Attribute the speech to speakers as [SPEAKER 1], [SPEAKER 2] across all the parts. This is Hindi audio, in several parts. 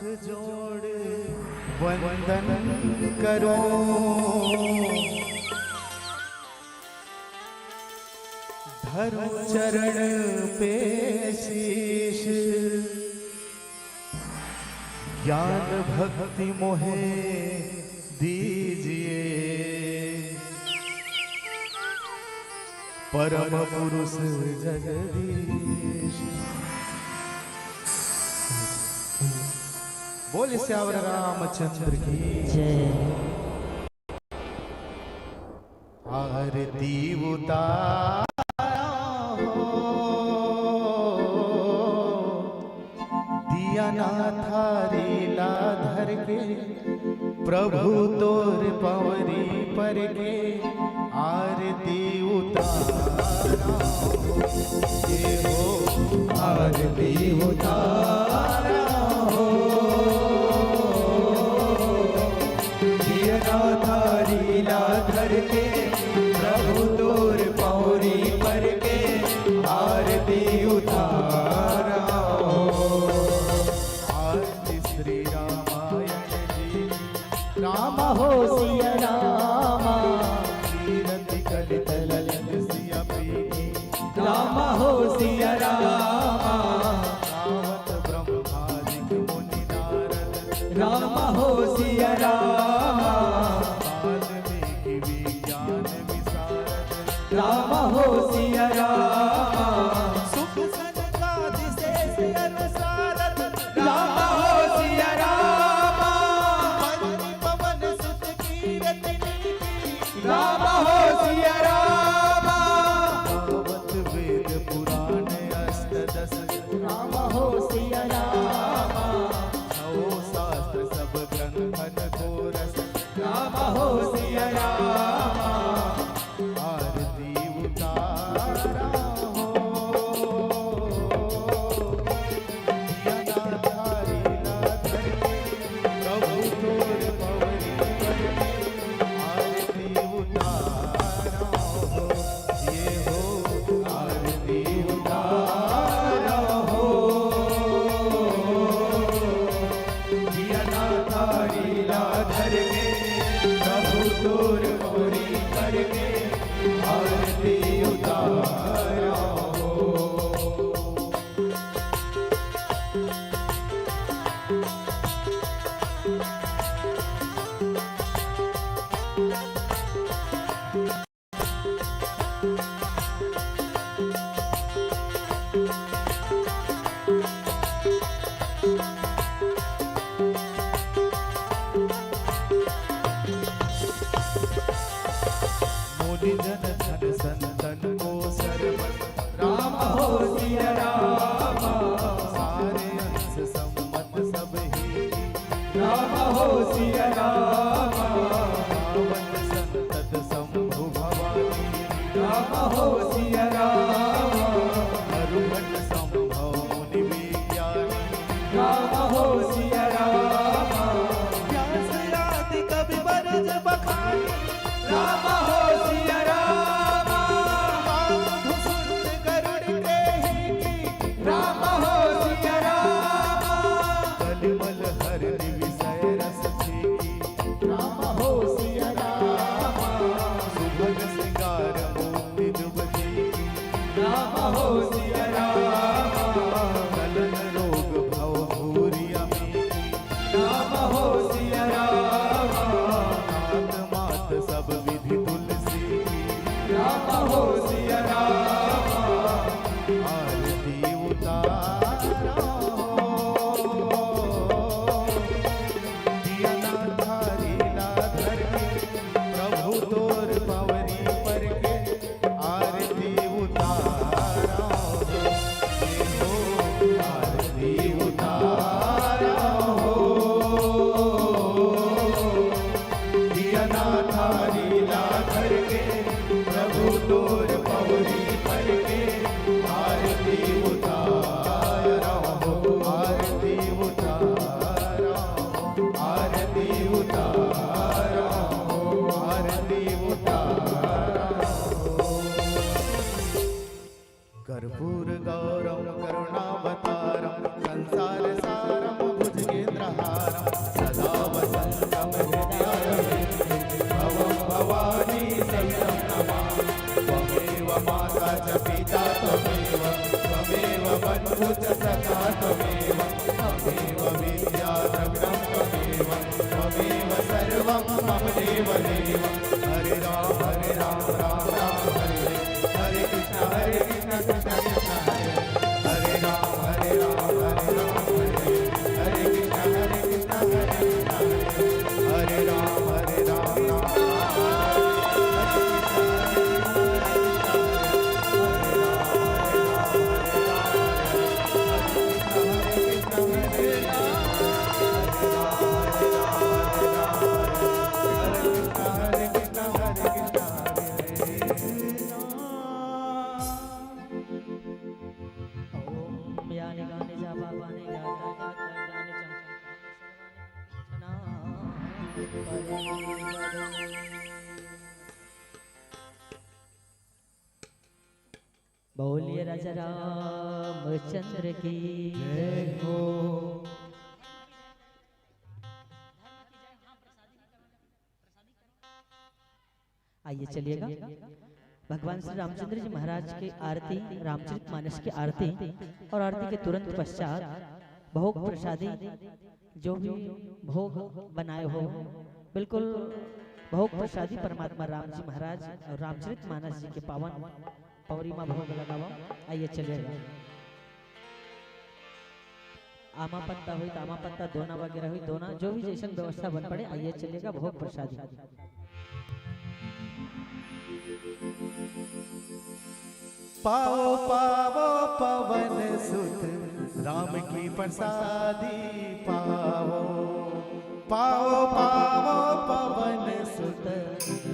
[SPEAKER 1] जोड़ वंदन करो, धरो चरण पे शीश, ज्ञान भक्ति मोहे दीजिए, परम पुरुष जगदीश। बोल श्यावर रामचंद्र की
[SPEAKER 2] जय।
[SPEAKER 1] आरती उतारा हो, दिया ना थारी लाधर के, प्रभु तोर पवरी पर के, आरती उतारा ये हो, आरती उतारा हो, दिया ना थारी लाधर के, प्रभु तोर पौरी पर के, आरती उतारा हो। आरती श्री रामायण जी,
[SPEAKER 2] राम हो सिया रामा,
[SPEAKER 1] कीरति कलित ललित सिया पीठी,
[SPEAKER 2] राम हो सिया रामा,
[SPEAKER 1] गावत ब्रह्मादिक मुनि नारद,
[SPEAKER 2] राम हो सिया रामा,
[SPEAKER 1] वाल्मीकि विज्ञान विशारद,
[SPEAKER 2] राम हो सिया रामा,
[SPEAKER 1] सुख सनकादि शेष अनुसारद,
[SPEAKER 2] राम हो सिया रामा,
[SPEAKER 1] पति पवन सुत कीरति नीति,
[SPEAKER 2] राम हो सिया रामा,
[SPEAKER 1] गावत वेद पुराण अष्टदश,
[SPEAKER 2] राम हो सिया रामा,
[SPEAKER 1] नवो शास्त्र सब ग्रंथन को रस,
[SPEAKER 2] राम हो सिया रामा,
[SPEAKER 1] आरती उतारा हो, दिया ना थारी लाधर के, प्रभु तोर पवरी पर के, आरती उतारा हो ये हो, आरती उतारा हो, दिया ना थारी लाधर के, प्रभु तोर पवरी पर के, आरती उतारा हो। मुनि जन धन संतन को सरवन,
[SPEAKER 2] राम हो सिया रामा,
[SPEAKER 1] सारे अंश सम्मत सब ही,
[SPEAKER 2] राम हो सिया रामा,
[SPEAKER 1] पावन संतत शंभु भवानी,
[SPEAKER 2] राम हो सिया रामा,
[SPEAKER 1] अरुण संभव मुनि विज्ञानी,
[SPEAKER 2] राम हो सिया रामा,
[SPEAKER 1] व्यास आदि कवि बरज बखानी,
[SPEAKER 2] राम हो सिया रामा,
[SPEAKER 1] साधु सुर गरुड़ के ही की,
[SPEAKER 2] राम हो सिया रामा,
[SPEAKER 1] कलिमल हर विषय रस की,
[SPEAKER 2] राम हो सिया रामा,
[SPEAKER 1] सुभग श्रृंगार मोति दुबकी,
[SPEAKER 2] राम हो सिया रामा,
[SPEAKER 1] कलन रोग भव भूरि अमी,
[SPEAKER 2] राम हो सिया रामा,
[SPEAKER 1] नाथ मात सब विधि तुलसी की,
[SPEAKER 2] राम हो सिया रामा,
[SPEAKER 1] आरती उतारा हो, त्वमेव त्वमेव विद्याद्रव्यं त्वमेव त्वमेव सर्वं मम देव देव हरे राम राम राम हरे हरे कृष्ण कृष्ण कृष्ण हरे हरे राम हरे हरे कृष्ण हरे राम
[SPEAKER 3] बोलिए राजा रामचंद्र की
[SPEAKER 1] जय हो।
[SPEAKER 3] आइए चलिएगा भगवान श्री रामचंद्र जी महाराज की आरती रामचरितमानस की आरती और आरती के तुरंत पश्चात भोग प्रसादी जो भी भोग बनाए हो बिल्कुल भोग प्रसादी परमात्मा राम जी महाराज और रामचरितमानस जी के पावन पौरी में भोग लगाओ। आइए चलिएगा आमा पत्ता हुई तामा पत्ता दोना वगैरह हुई दोना जो भी जैसा व्यवस्था बन पड़े। आइए चलिएगा भोग प्रसादी।
[SPEAKER 1] पाओ पाओ पवन सुत राम की प्रसादी पाओ पाओ पाओ पवन सुत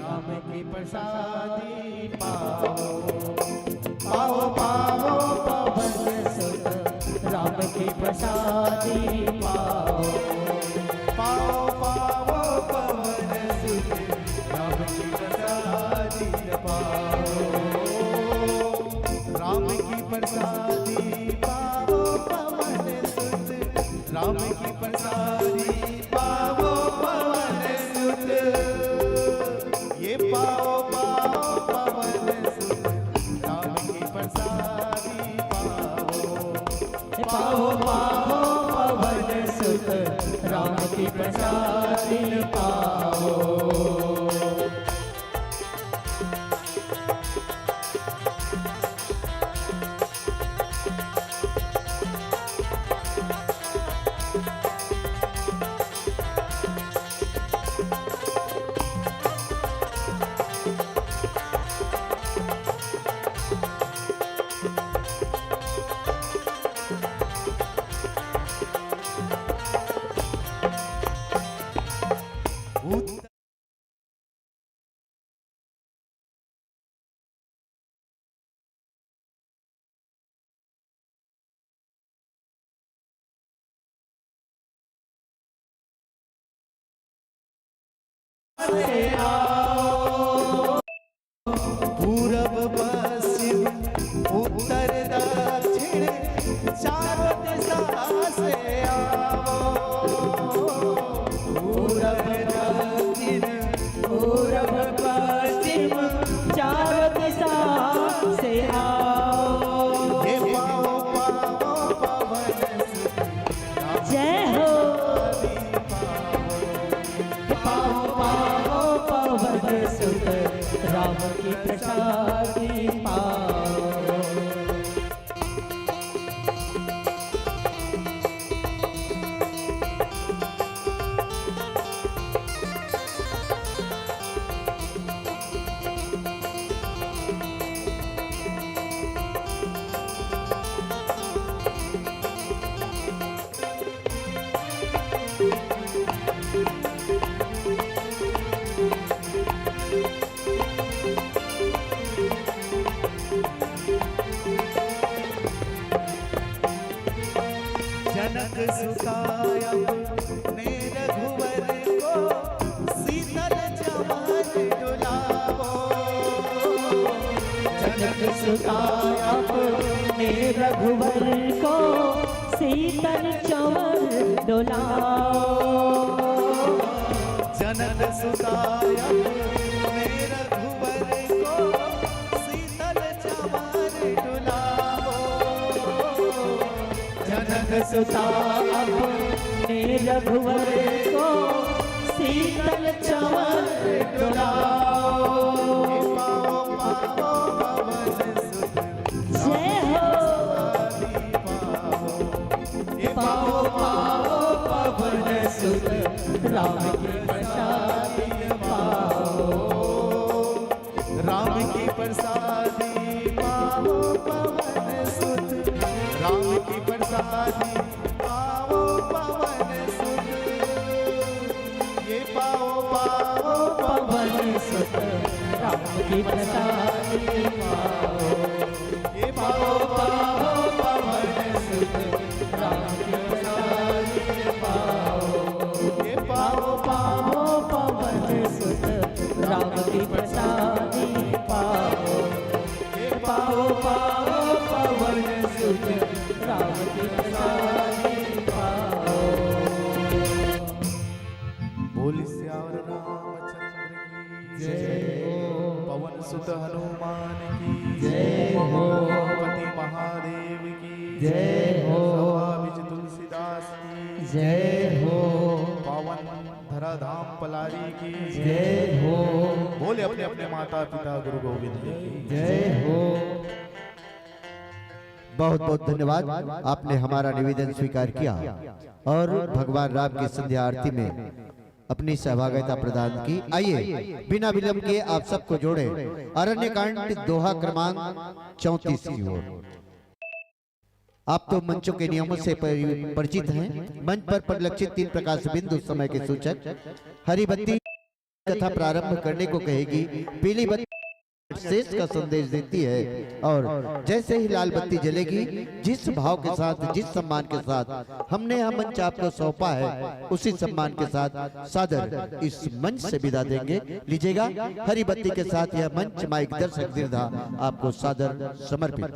[SPEAKER 1] राम की प्रसादी पाओ पाओ पाओ पवन सुत राम की प्रसादी पाओ पाओ पाओ पवन सुत राम की प्रसादी पाओ राम की प्रसादी पाओ पवन सुत राम की प्रसादी पाओ पवन सुत ये पाओ पाओ पवन सुत राम की प्रसादी पाओ पाओ पवन सुत राम की प्रसादी पाओ। पूरब पश्चिम उत्तर दक्षिण चारों दिशा से आओ पूरब दक्षिण
[SPEAKER 3] पूरब पश्चिम चारों दिशा से आओ।
[SPEAKER 1] हे पाओ पाओ पवन सुत
[SPEAKER 3] जय हो पाओ पाओ पवन सुत राम की प्रसादी पाओ।
[SPEAKER 1] जनक सुताया ने रघुवर को शीतल चमन डुलावो
[SPEAKER 3] जनक सुताया ने रघुवर को शीतल चंवर डोलाओ।
[SPEAKER 1] जनक सुताया ने रघुवर को शीतल चमन डुलावो जनक
[SPEAKER 3] सुता अपने रघुवर को शीतल चमन डुलाओ। जय हो पाओ पाओ पवन सुत राम की प्रसादी पाओ।
[SPEAKER 1] राम की प्रसादी पाओ पवन सुत राम की प्रसादी पाओ पवन सुत ये पाओ पाओ
[SPEAKER 3] पवन सुत राम की प्रसादी पाओ।
[SPEAKER 1] ये पाओ पाओ पवन सुत
[SPEAKER 3] राम की प्रसादी पाओ।
[SPEAKER 1] ये पाओ
[SPEAKER 3] पाओ पवन सुत राम की प्रसादी पाओ।
[SPEAKER 1] ये
[SPEAKER 3] पाओ पाओ पवन सुत राम की प्रसादी पाओ।
[SPEAKER 1] बोल श्याम रामचंद्र की जय हो। पवन सुत हनुमान की
[SPEAKER 3] जय हो।
[SPEAKER 1] पति महादेव की
[SPEAKER 3] जय हो।
[SPEAKER 1] सभाविज तुलसीदास की
[SPEAKER 3] जय हो।
[SPEAKER 1] पावन धराधाम पलारी की
[SPEAKER 3] जय हो।
[SPEAKER 1] बोले अपने अपने माता पिता गुरु गोविंद की
[SPEAKER 3] जय हो।
[SPEAKER 4] बहुत बहुत धन्यवाद, आपने हमारा निवेदन स्वीकार किया और भगवान राम की संध्या आरती में अपनी सहभागिता प्रदान की। आइए बिना विलंब के आप सबको जोड़े अरण्यकांड दोहा क्रमांक 34 की ओर। आप तो मंचों के नियमों से परिचित हैं। मंच पर परिलक्षित 3 प्रकाश बिंदु समय के सूचक। हरी बत्ती कथा प्रारंभ करने को कहेगी, पीली बत्ती शेष का संदेश देती है और जैसे ही लाल बत्ती जलेगी, जिस भाव के साथ, जिस सम्मान के साथ हमने यह मंच आपको सौंपा है, उसी सम्मान के साथ सादर इस मंच से विदा देंगे। लीजिएगा हरी बत्ती के साथ यह मंच माइक दर्शक दीर्घा आपको सादर समर्पित।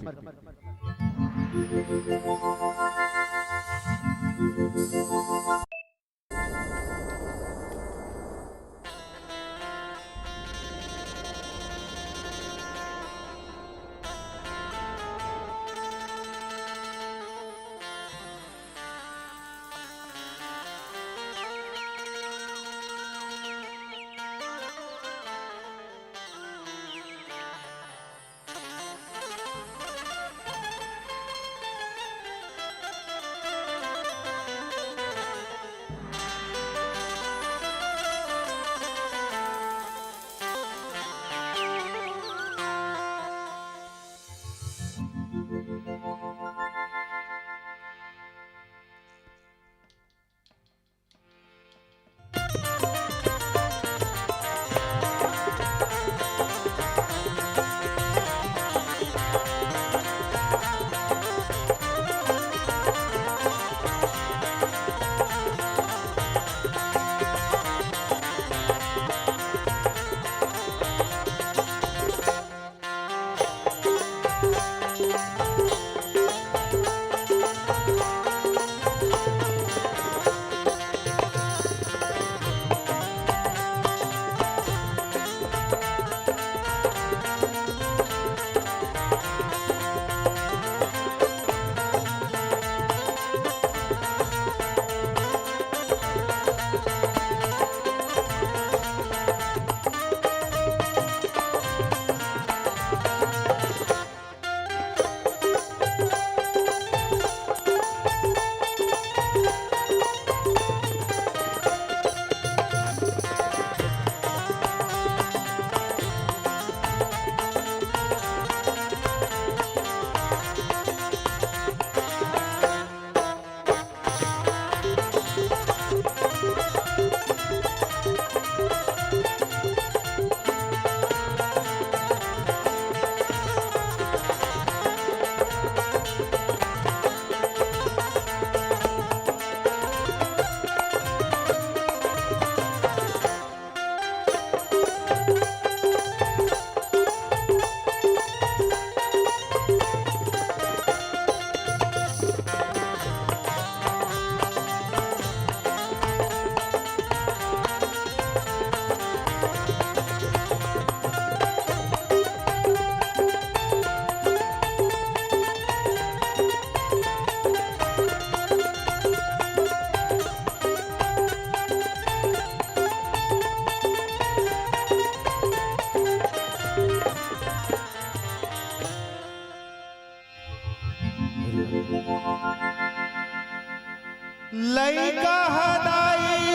[SPEAKER 1] हदाई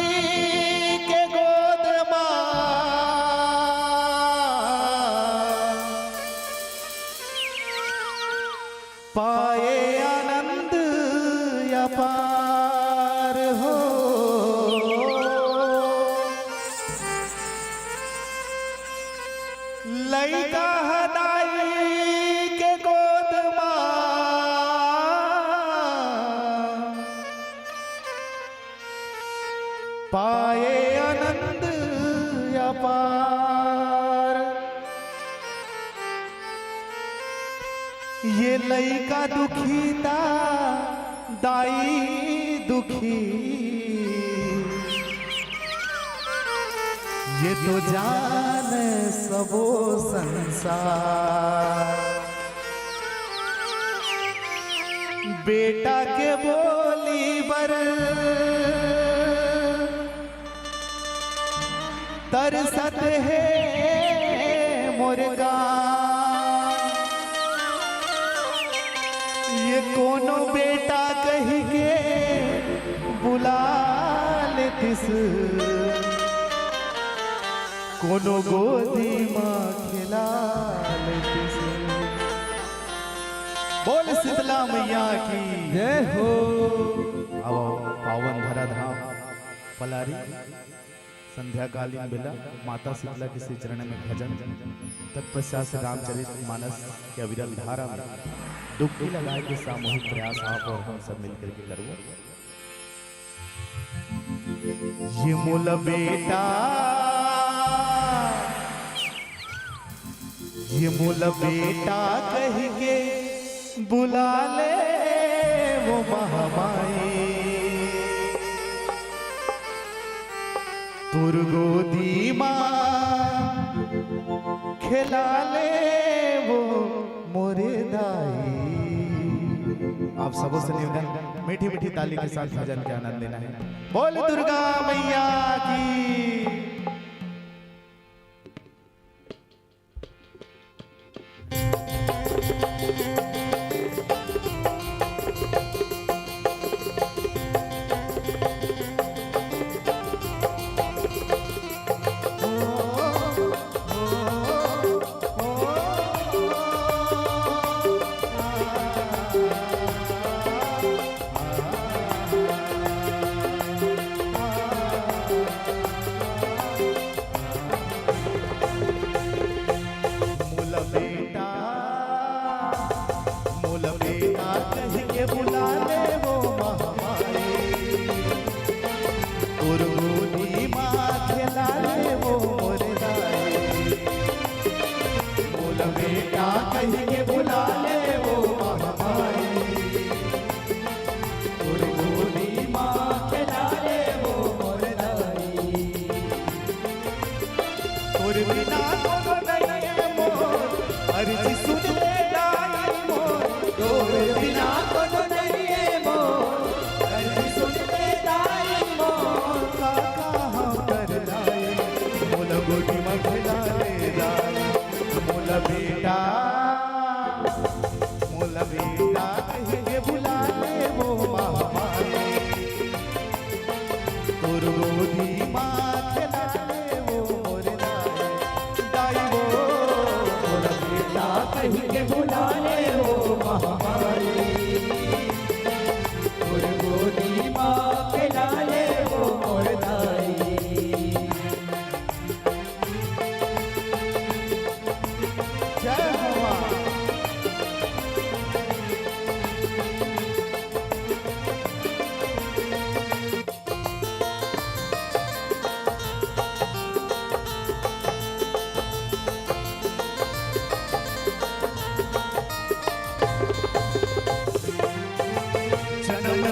[SPEAKER 1] के गोद मां पाए आनंद अपार हो। लइका हदाई के गोद मां पाए आनंद अपार। ये लइका दुखीता दाई दुखी, ये तो जान सबो संसार। बेटा के बोली बर तरसत है मुर्गा। ये कोनो बेटा कही के बुला लेतिस, कोनो गोदी माँ खिला लेतिस। बोल शीतला मैया की
[SPEAKER 2] जय हो।
[SPEAKER 1] अब पावन धरा धाम पलारी संध्याकालीन बेला माता शीतला के श्री चरण में भजन, तत्पश्चात से रामचरित मानस के अविरल धारा में डुबकी लगाए के सामूहिक प्रयास आप और हम सब मिलकर के करो। ये मोला बेटा, ये मोला बेटा कह के बुला ले वो महामाई। तुर गोदी माँ खिला ले वो मोरे दाई। आप सबों से निवेदन मीठी मीठी ताली के साथ भजन के आनंद लेना है। बोल दुर्गा मैया की।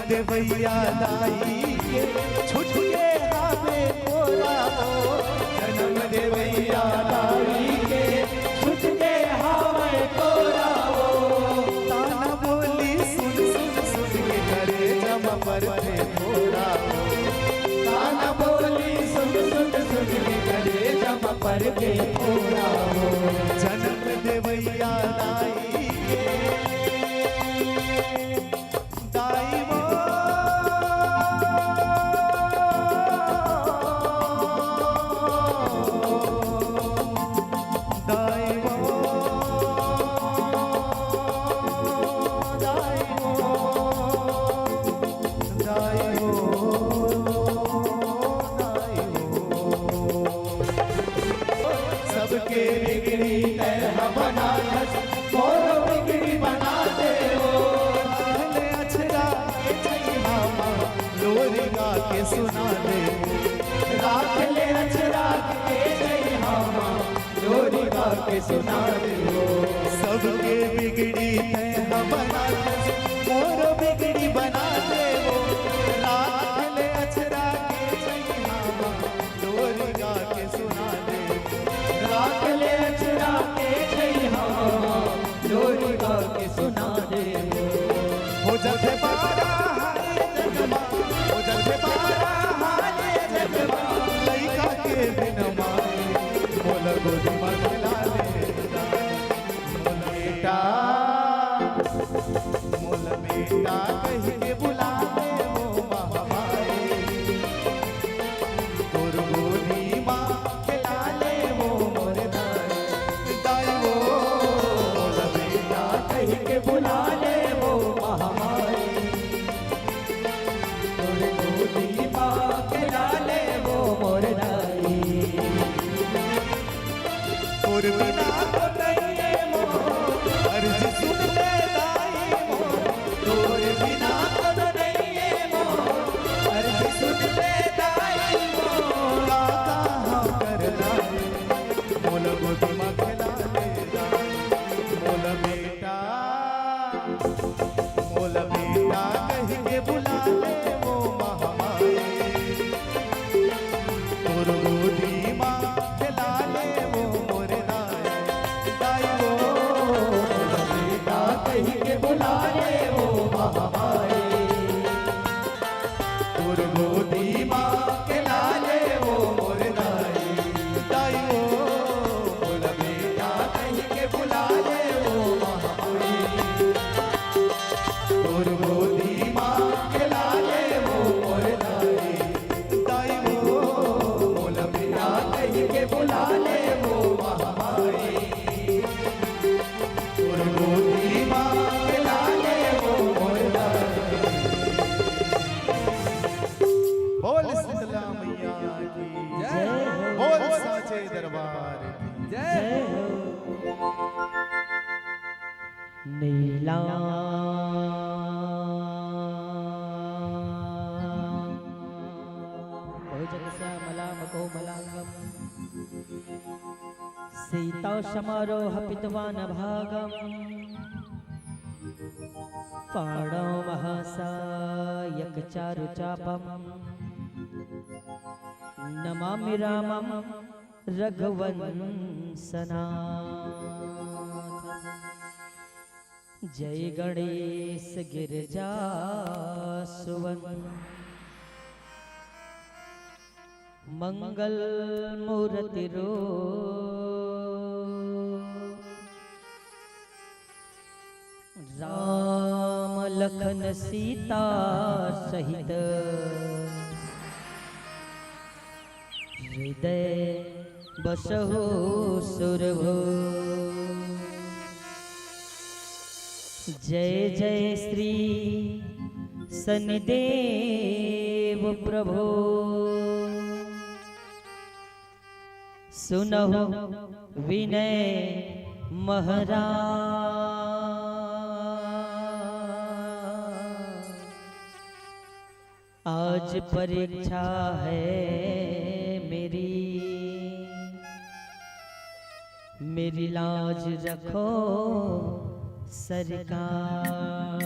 [SPEAKER 1] देवैया दाई के छुट के हावे कोरा हो। जन्म देवैया दाई के छुट के हावे कोरा हो। ताना बोली सुन सुन सुन के करे जम पर थे थोड़ा हो। ताना बोली सुन सुन सुन के करे जम पर के थोड़ा हो। जन्म देवैया दाई के दाई वो गा के सुना दे।
[SPEAKER 2] राख ले अचरा के जय मामा लोरी गा के सुना दे हो।
[SPEAKER 1] सबके बिगड़ी है हम बना दे, मोर बिगड़ी बना दे वो। राख ले अचरा के जय मामा लोरी गा के सुना दे।
[SPEAKER 2] राख ले अचरा के जय मामा लोरी गा के सुना दे
[SPEAKER 1] हो जब बारा हाय जगमा, हो जब बारा हाय जगमा, लइका के बिन माई मोल गोदी मगला ले। मोल बेटा, मोल बेटा कह के बुला ले वो महामाई। तोर गोदी माँ खिला ले वो मोर दाई, दाई वो। मोल बेटा
[SPEAKER 2] कह के बुला ले वो महामाई। तोर गोदी माँ खिला ले वो मोर दाई।
[SPEAKER 1] और बिना तो नहीं मोर अर्ज सुन ले दाई मोर।
[SPEAKER 2] तोर बिना तो नहीं मोर अर्ज सुन ले दाई मोर।
[SPEAKER 1] काका हम कर लाए मोल गोदी माँ खिला ले दाई। मोल बेटा, मोल बेटा कह के बुला ले वो महामाई। तोर गोदी माँ खिला ले वो मोर दाई, दाई वो।
[SPEAKER 2] मोर बेटा कह के बुला ले वो महामाई।
[SPEAKER 1] तोर गोदी माँ खिला ले वो मोर दाई, दाई वो।
[SPEAKER 2] मोर बेटा कह के बुला ले वो महामाई।
[SPEAKER 1] तोर गोदी माँ खिला ले वो मोर दाई, दाई वो।
[SPEAKER 2] मोर बेटा कह के बुला ले वो महामाई।
[SPEAKER 1] तोर गोदी माँ
[SPEAKER 2] खिला ले वो मोर दाई।
[SPEAKER 1] बोल शीतला मैया की
[SPEAKER 3] जय हो।
[SPEAKER 1] बोल साचे दरबार की
[SPEAKER 2] जय
[SPEAKER 3] नीला बहुजगश्यामलां कोमलांगं सीता समारोह पितवान भागं पाणौ महासायक चारुचापं नमामि रामं रघुवंशनाथं। जय गणेश गिरिजा सुवन मंगल मूर्ति रो राम लखन सीता सहित हृदय बसहु सुरभो। जय जय श्री शनिदेव प्रभो सुनहु विनय महाराज। आज परीक्षा है मेरी लाज रखो सरकार।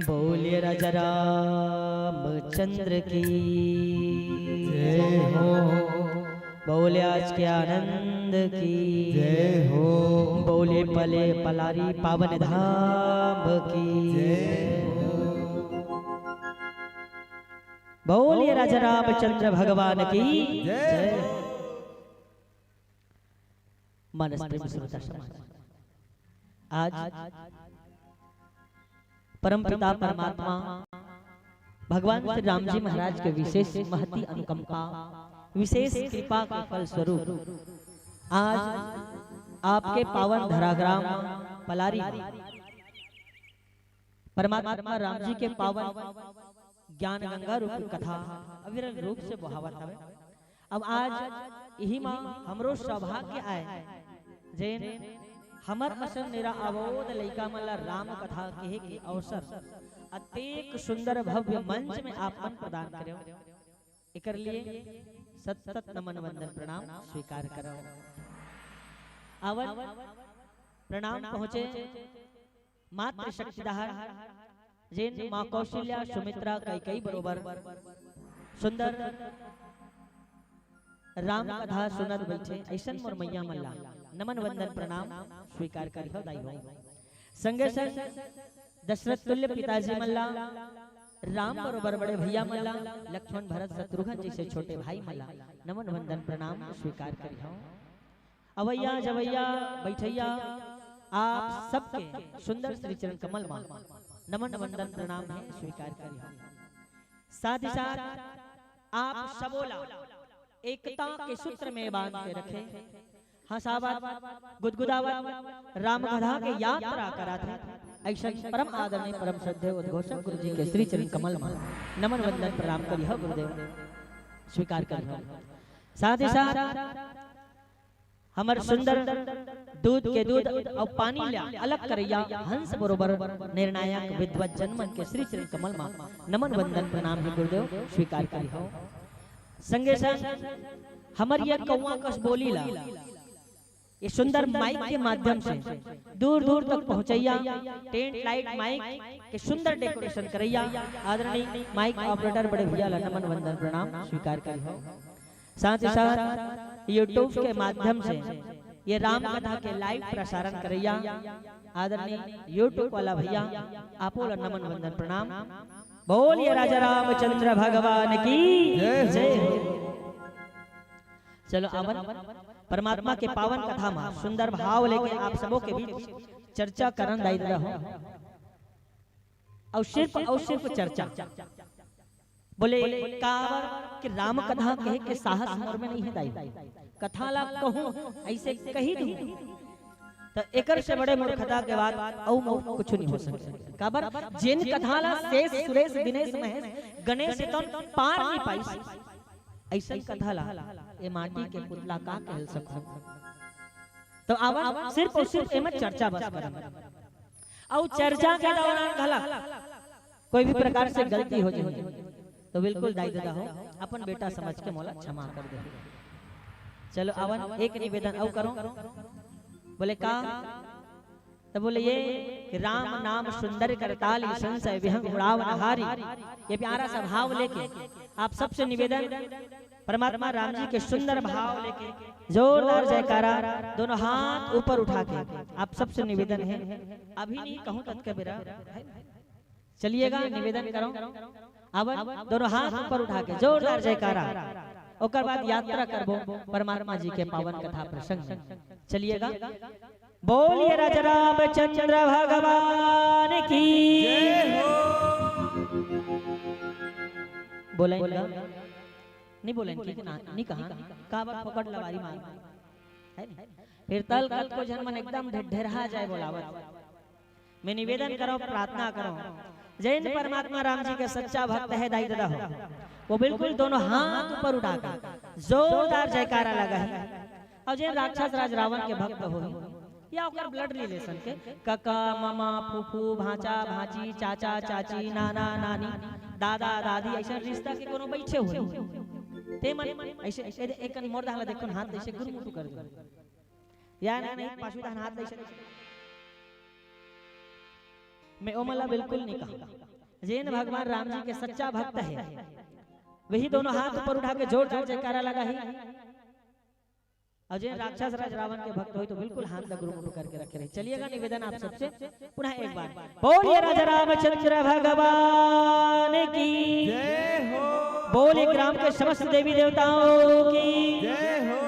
[SPEAKER 3] बोलिए राजा रामचंद्र की जय हो। बोले आज के आनंद की जय हो। बोले पले पलारी पावन धाम की जय हो। बोलिए राजा रामचंद्र भगवान की जय। मानस प्रेमी श्रोता समाज, आज परम पिता परमात्मा भगवान श्री राम जी महाराज के विशेष महती अनुकंपा विशेष कृपा के फल स्वरूप आज आपके पावन धराग्राम पलारी परमात्मा राम जी के पावन ज्ञान गंगा रूप कथा अविरल रूप से बहावत है। अब आज यही मां हमरो सौभाग्य आए जे हमर असन निरा अवोध लइका मला राम कथा कहे के अवसर अतेक सुंदर भव्य मंच में आप मन प्रदान करो, एकर लिए सत सत नमन वंदन प्रणाम स्वीकार करो। अवन प्रणाम पहुँचे मातृ शक्तिदार जिन माँ कौशल्या सुमित्रा कई बरोबर सुंदर राम कथा सुनत बैठे ऐसन मोर मैया मल्ला नमन वंदन प्रणाम स्वीकार कर हो दाई हो। संगे संग दशरथ तुल्य पिताजी मल्ला, राम बरोबर बड़े भैया मल्ला, लक्ष्मण भरत शत्रुघ्न जैसे छोटे भाई मल्ला नमन वंदन प्रणाम स्वीकार कर हो। अवैया जवैया बैठैया आप सबके सुंदर श्री चरण कमल में नमन वंदन प्रणाम है स्वीकार कर हो। साथ ही साथ आप सबोला एकता के सूत्र में बांध के रखे, हंसावत गुदगुदावत राम कथा के यात्रा करा थे। ऐसा परम आदरणीय परम श्रद्धेय उद्घोषक गुरु जी के श्री चरण कमल में नमन वंदन प्रणाम करी हो गुरुदेव स्वीकार कर हो। साथ ही साथ हमार सुंदर दूध के दूध और पानी ला अलग करैया हंस बरोबर निर्णायक विद्वत जन्मन के श्री चरण कमल में नमन वंदन प्रणाम है गुरुदेव स्वीकार करी हो। संगे संग हमर ये कौवा कस बोली ला ये सुंदर माइक के माध्यम से दूर दूर तक पहुंचैया, टेंट लाइट माइक के सुंदर डेकोरेशन करैया आदरणीय माइक ऑपरेटर बड़े भैया ला नमन वंदन प्रणाम स्वीकार करी हो। साथ ही साथ यूट्यूब के माध्यम से ये राम कथा के लाइव प्रसारण करैया आदरणीय यूट्यूब वाला भैया आपो ला नमन वंदन प्रणाम। बोलिए राजा रामचंद्र भगवान की जय हो। चलो अवन परमात्मा के पावन कथा में सुंदर भाव लेके आप सबों के बीच चर्चा करन दाई रहो और सिर्फ चर्चा बोले कावर कि राम कथा कहे के साहस मोर में नहीं है दाई, कथा ला कहूं ऐसे कही दूं तो एकर से बड़े मूर्खता के बाद औ कुछ नहीं हो सकता। काबर जिन कथा ला शेष सुरेश दिनेश महेश गणेश तो पार नहीं पाई, ऐसा कथा ला ए माटी के पुतला का कह सको। तो आवा सिर्फ और सिर्फ एमे चर्चा बस करम और चर्चा के दौरान भला कोई भी प्रकार से गलती हो जाए तो बिल्कुल दाई दादा हो अपन बेटा समझ के मौला क्षमा कर दे। चलो अवन एक निवेदन और करो, बोले का तो बोले ये राम नाम सुंदर करताल संशय विहंग उड़ावनहारी, ये प्यारा सा भाव लेके आप सबसे निवेदन परमात्मा राम जी के सुंदर भाव लेके जोरदार जयकारा दोनों हाथ ऊपर उठा के आप सबसे निवेदन है, अभी नहीं कहूं तक के बेरा चलिएगा निवेदन करो। अब दोनों हाथ ऊपर उठा के जोरदार जयकारा, ओकर बाद यात्रा करबो परमात्मा जी के पावन कथा प्रसंग। चलिएगा बोलिए राजा रामचंद्र भगवान की जय हो। बोलेंगे नहीं बोलेंगे नहीं कहा काबर पकड़ लवारी मार है फिर तल कल को जन्मन एकदम ढेरहा जाए बोलावत। मैं निवेदन करो प्रार्थना करो जैन परमात्मा राम जी के सच्चा भक्त है दाई दादा हो वो बिल्कुल दोनों हाथ ऊपर उठाकर जोरदार जयकारा लगा है। और जैन राक्षस राज रावण के भक्त हो या ओकर ब्लड रिलेशन के काका मामा फूफू भांचा भांची चाचा चाची नाना नानी दादा दादी ऐसा रिश्ता के कोनो बैठे हुए ते मन ऐसे एक मोर दाला देखो हाथ ऐसे गुरमुटु कर दो या नहीं पाछू दान हाथ ऐसे मैं ओमला बिल्कुल नहीं कहा। जैन भगवान राम जी के सच्चा भक्त है वही दोनों हाथ ऊपर उठा के जोर जोर जयकारा लगा ही। और जैन राक्षस राज रावण के भक्त हो तो बिल्कुल हाथ लग गुरमुटु करके रखे रहे। चलिएगा निवेदन आप सबसे पुनः एक बार बोलिए राजा रामचंद्र भगवान की जय हो। बोलिए ग्राम के समस्त देवी देवताओं की जय हो।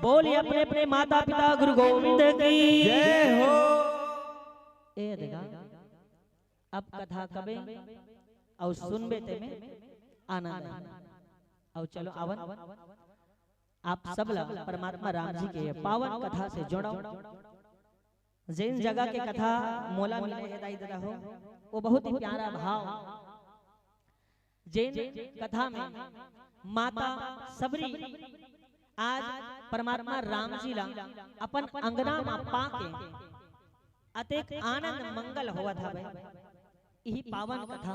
[SPEAKER 3] बोलिए अपने अपने माता पिता गुरु गोविंद की जय हो। ए देखा अब कथा कबे और सुनबे ते में आनंद और चलो आवन आप सब परमात्मा राम जी के पावन कथा से जोड़ो। जिन जगह के कथा मोला मिले है दाई दादा हो वो बहुत ही प्यारा भाव। जिन कथा में माता सबरी आज परमात्मा राम जी ला अपन अंगना में पाके अतेक आनंद मंगल हुआ था भाई। यही पावन कथा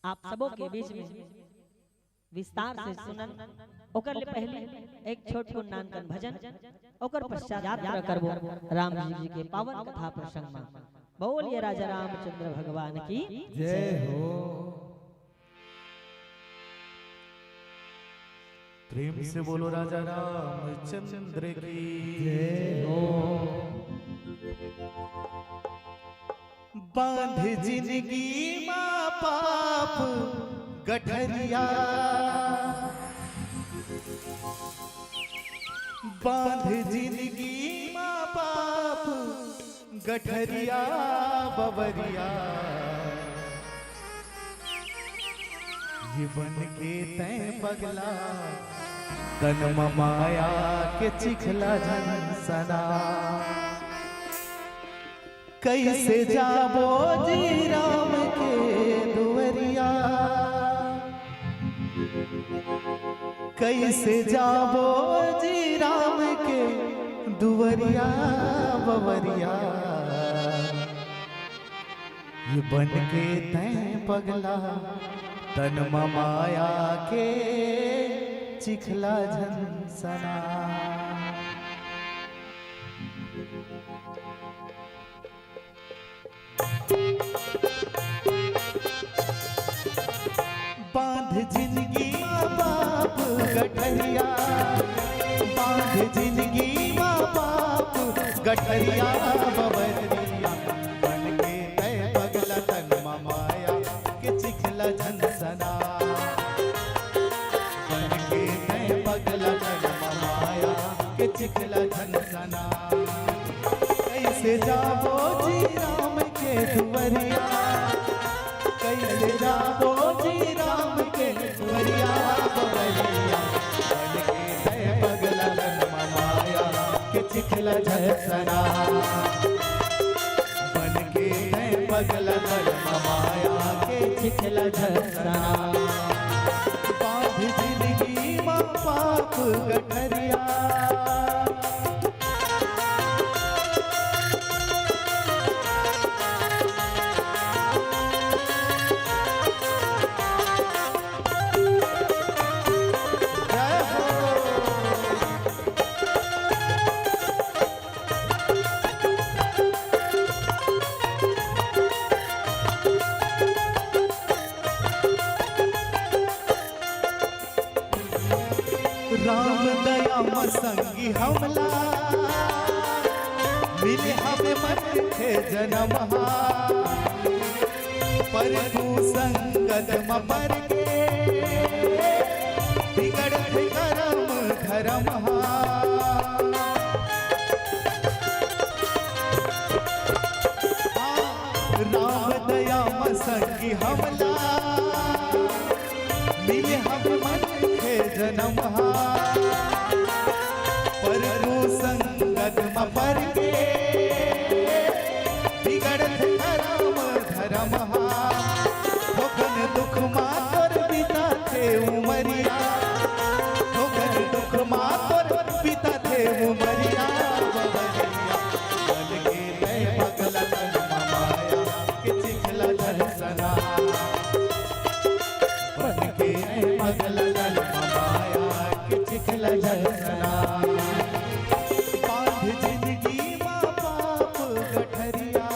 [SPEAKER 3] आप सबों के बीच में विस्तार से सुनन। ओकर ले पहले एक छोट को नानकन भजन, ओकर पश्चात यात्रा करबो राम जी के पावन कथा प्रसंग में। बोलिए राजा रामचंद्र भगवान की
[SPEAKER 1] जय हो। प्रेम से बोलो राजा रामचंद्र की जय हो। बांध जिंदगी माँ पाप गठरिया, बांध जिंदगी माँ पाप गठरिया बबरिया, ये बन के तैं पगला तन माया के चिखला झंसना। कैसे जाबो जी राम के दुवरिया, कैसे जाबो जी राम के दुवरिया बवरिया, ये बन के तैं पगला तन माया के चिखला झंसना। बांध जिंदगी माँ बाप गठरिया, बांध जिंदगी माँ बाप गठरिया बबरिया, बन के तय पगला तन माया के चिखला झंसना। बन के तय पगला तन माया के चिखला झंसना। कैसे जाबो जी राम के दुवरिया, कैसे जाबो जी राम के दुवरिया बवरिया, बन के तय पगला तन माया के चिखला झंसना। बन के तय पगला तन माया के चिखला झंसना। बांध जिंदगी माँ पाप गठरिया, राम दया मसंगी हमला, मिले हमें मन थे जन्म, पर तू संगत मर के बिगड़ करम धर्म। राम दया मसंगी हमला, मिले हम मन थे जन्म, पर तू संगत मर के बिगड़त धर्म धर्म। ठोकन दुख मातर पिता थे उमरिया, ठोकन दुख मातर पिता थे उमरिया बबरिया, बन के तय पगला तन माया के चिखला झंसना। बन के तय पगला तन माया के चिखला झंसना। बांध जिंदगी माँ बाप गठरिया,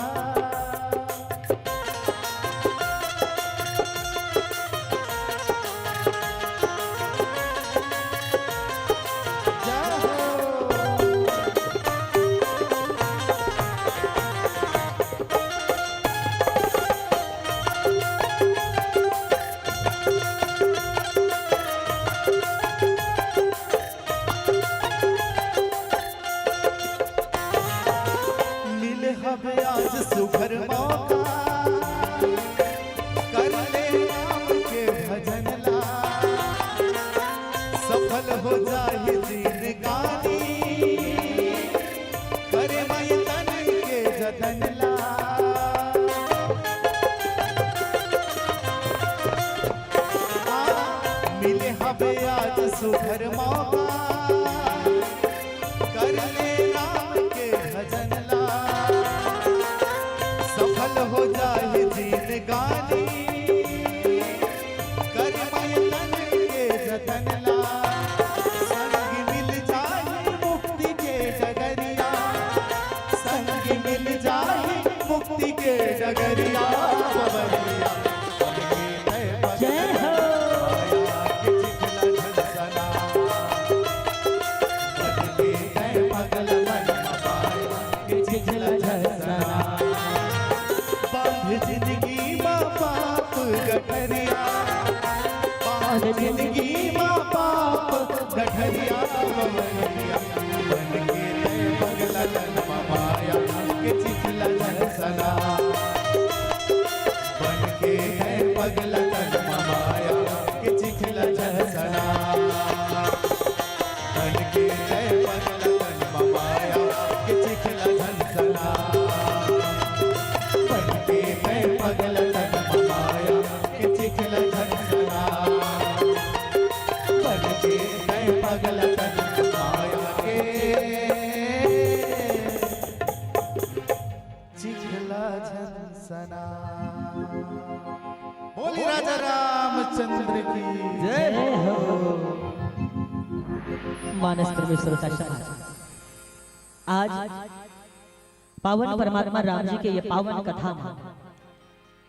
[SPEAKER 1] मिले हमें आज सुघर मौका, कर ले राम के भजन ला, सफल हो जाए जिंदगानी, करे मई तन के जतन ला। मिले हमें आज सुघर मौका, कर ले राम के भजन ला, सफल हो जाए जी गठरिया बांध जिंदगी माँ बाप गठरिया बवरिया बन के ते पगला जन्म माया के चिखला जन सना बन के ते पगला जन्म माया के चिखला जन सना बन के ते पगला जन्म माया के चिखला जन सना बन के ते पगला जन्म माया के चिखला जन सना बन के ते पगला जन्म माया के चिखला जन सना। बोली राजा रामचंद्र की जय
[SPEAKER 3] जय हो। मानस परमेश्वर का समाज आज पावन परमात्मा राम जी के ये पावन कथा में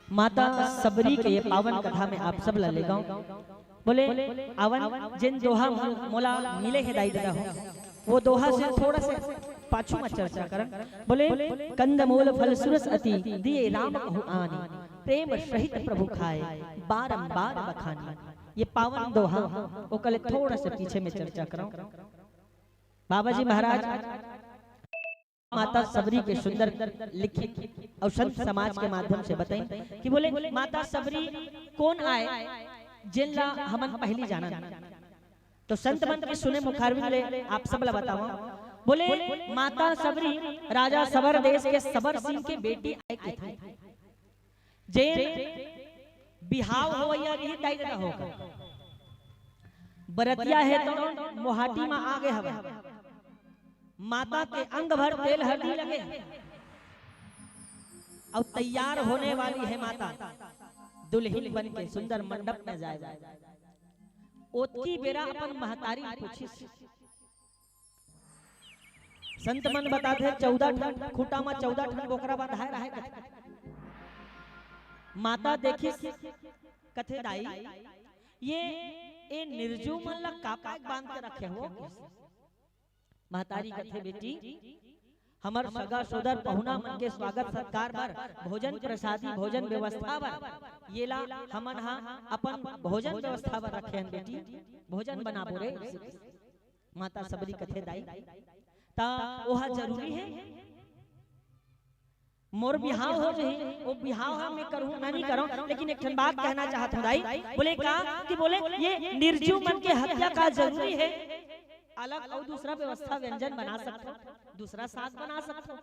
[SPEAKER 3] माता सबरी के ये पावन कथा में आप सब ले गाऊं बोले आवन जिन दोहा मोला मिले है दाई दादा हो वो दोहा से थोड़ा से पाछू में चर्चा करन बोले कंदमूल फल सुरस अति दिए राम कहु आनी प्रेम सहित प्रभु खाए बारंबार बखानी। ये पावन दोहा वो कल थोड़ा से पीछे में चर्चा कराऊं। बाबा जी महाराज माता सबरी के सुंदर लिखित और संत समाज के माध्यम से बताएं कि बोले माता सबरी कौन आए जिनला हमन पहली जाना तो संत मंत्र के सुने मुखारविंद ले आप सब ला बताओ। बोले माता सबरी राजा सबर देश के सबर सिंह के बेटी आए के थे जे बिहाव होवैया रही दाई दादा होकर बरतिया है तो मोहाटी में आ गए हवे माता के अंग भर तेल हल्दी लगे और तैयार होने वाली है माता दुल्हन बन के सुंदर मंडप में जाए ओतकी बेरा अपन महतारी पूछी संत मन बताते 14 ठन खूटा में 14 ठन बोकरा बंधाए रहे माता देखी कथे दाई ये निर्जू मन ला काका बांध के रखे हो महतारी कथे बेटी हमर सगा सोदर पहुना मन के स्वागत सत्कार बर भोजन प्रसादी भोजन व्यवस्था बर ये ला हमन हा अपन भोजन व्यवस्था बर रखे हैं बेटी भोजन बना बोरे माता सबरी कथे दाई ता ओहा जरूरी है मोर बिहाव हो जही वो बिहाव मैं करूं मैं नहीं करूं लेकिन एक ठन बात कहना चाहता हूं दाई बोले का कि बोले ये निर्जीव मन के हत्या का जरूरी है अलग और दूसरा व्यवस्था व्यंजन बना सकते हो दूसरा साग बना सकते हो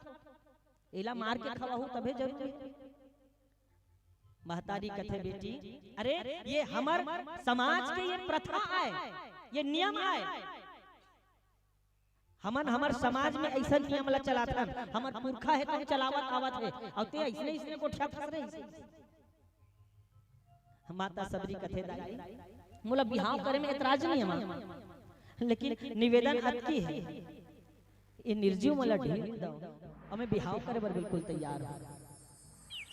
[SPEAKER 3] इला मार के खवाहू तबे जरूरी है। महतारी कथे बेटी अरे ये हमर समाज के ये प्रथा है ये नियम है हमन हमर समाज में ऐसा नियम ला चलाथन हमर पुरखा है तो चलावत आवत है और ते इसने इसने को ठप रहे माता सबरी कथे दाई मोला बिहाव करे में एतराज नहीं है लेकिन निवेदन अतकी है ये निर्जीव मोला ढेर दो हमें बिहाव करे बर बिल्कुल तैयार हो।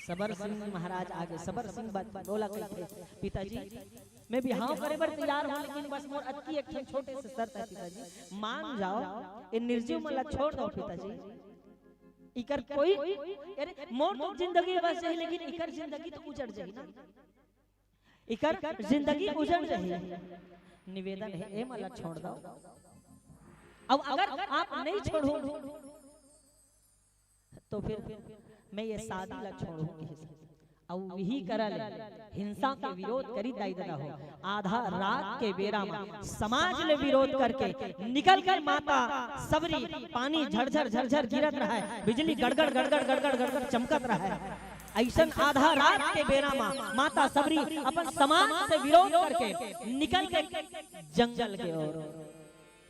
[SPEAKER 3] सबर सिंह महाराज आगे सबर सिंह बोला कहते पिताजी मैं बिहाव करे बर तैयार हूं लेकिन बस मोर अतकी एक छोटे से शर्त है पिताजी मान जाओ ये निर्जीव मला छोड़ दो पिताजी इकर कोई अरे मोर तो जिंदगी बस जाही लेकिन इकर जिंदगी तो उजड़ जाही ना इकर जिंदगी उजड़ जाही निवेदन है ए मला छोड़ दो अब अगर आप नहीं छोड़ो तो फिर मैं ये शादी ला छोड़ूंगी और वही करल हिंसा के विरोध करी दाई दादा हो आधा रात के बेरा में समाज ले विरोध करके निकल कर माता सबरी पानी झरझर झरझर गिरत रहा है बिजली गड़गड़ गड़गड़ गड़गड़ गड़गड़ चमकत रहा है ऐसन आधा रात के बेरा में माता सबरी अपन समाज से विरोध करके निकल के जंगल के ओर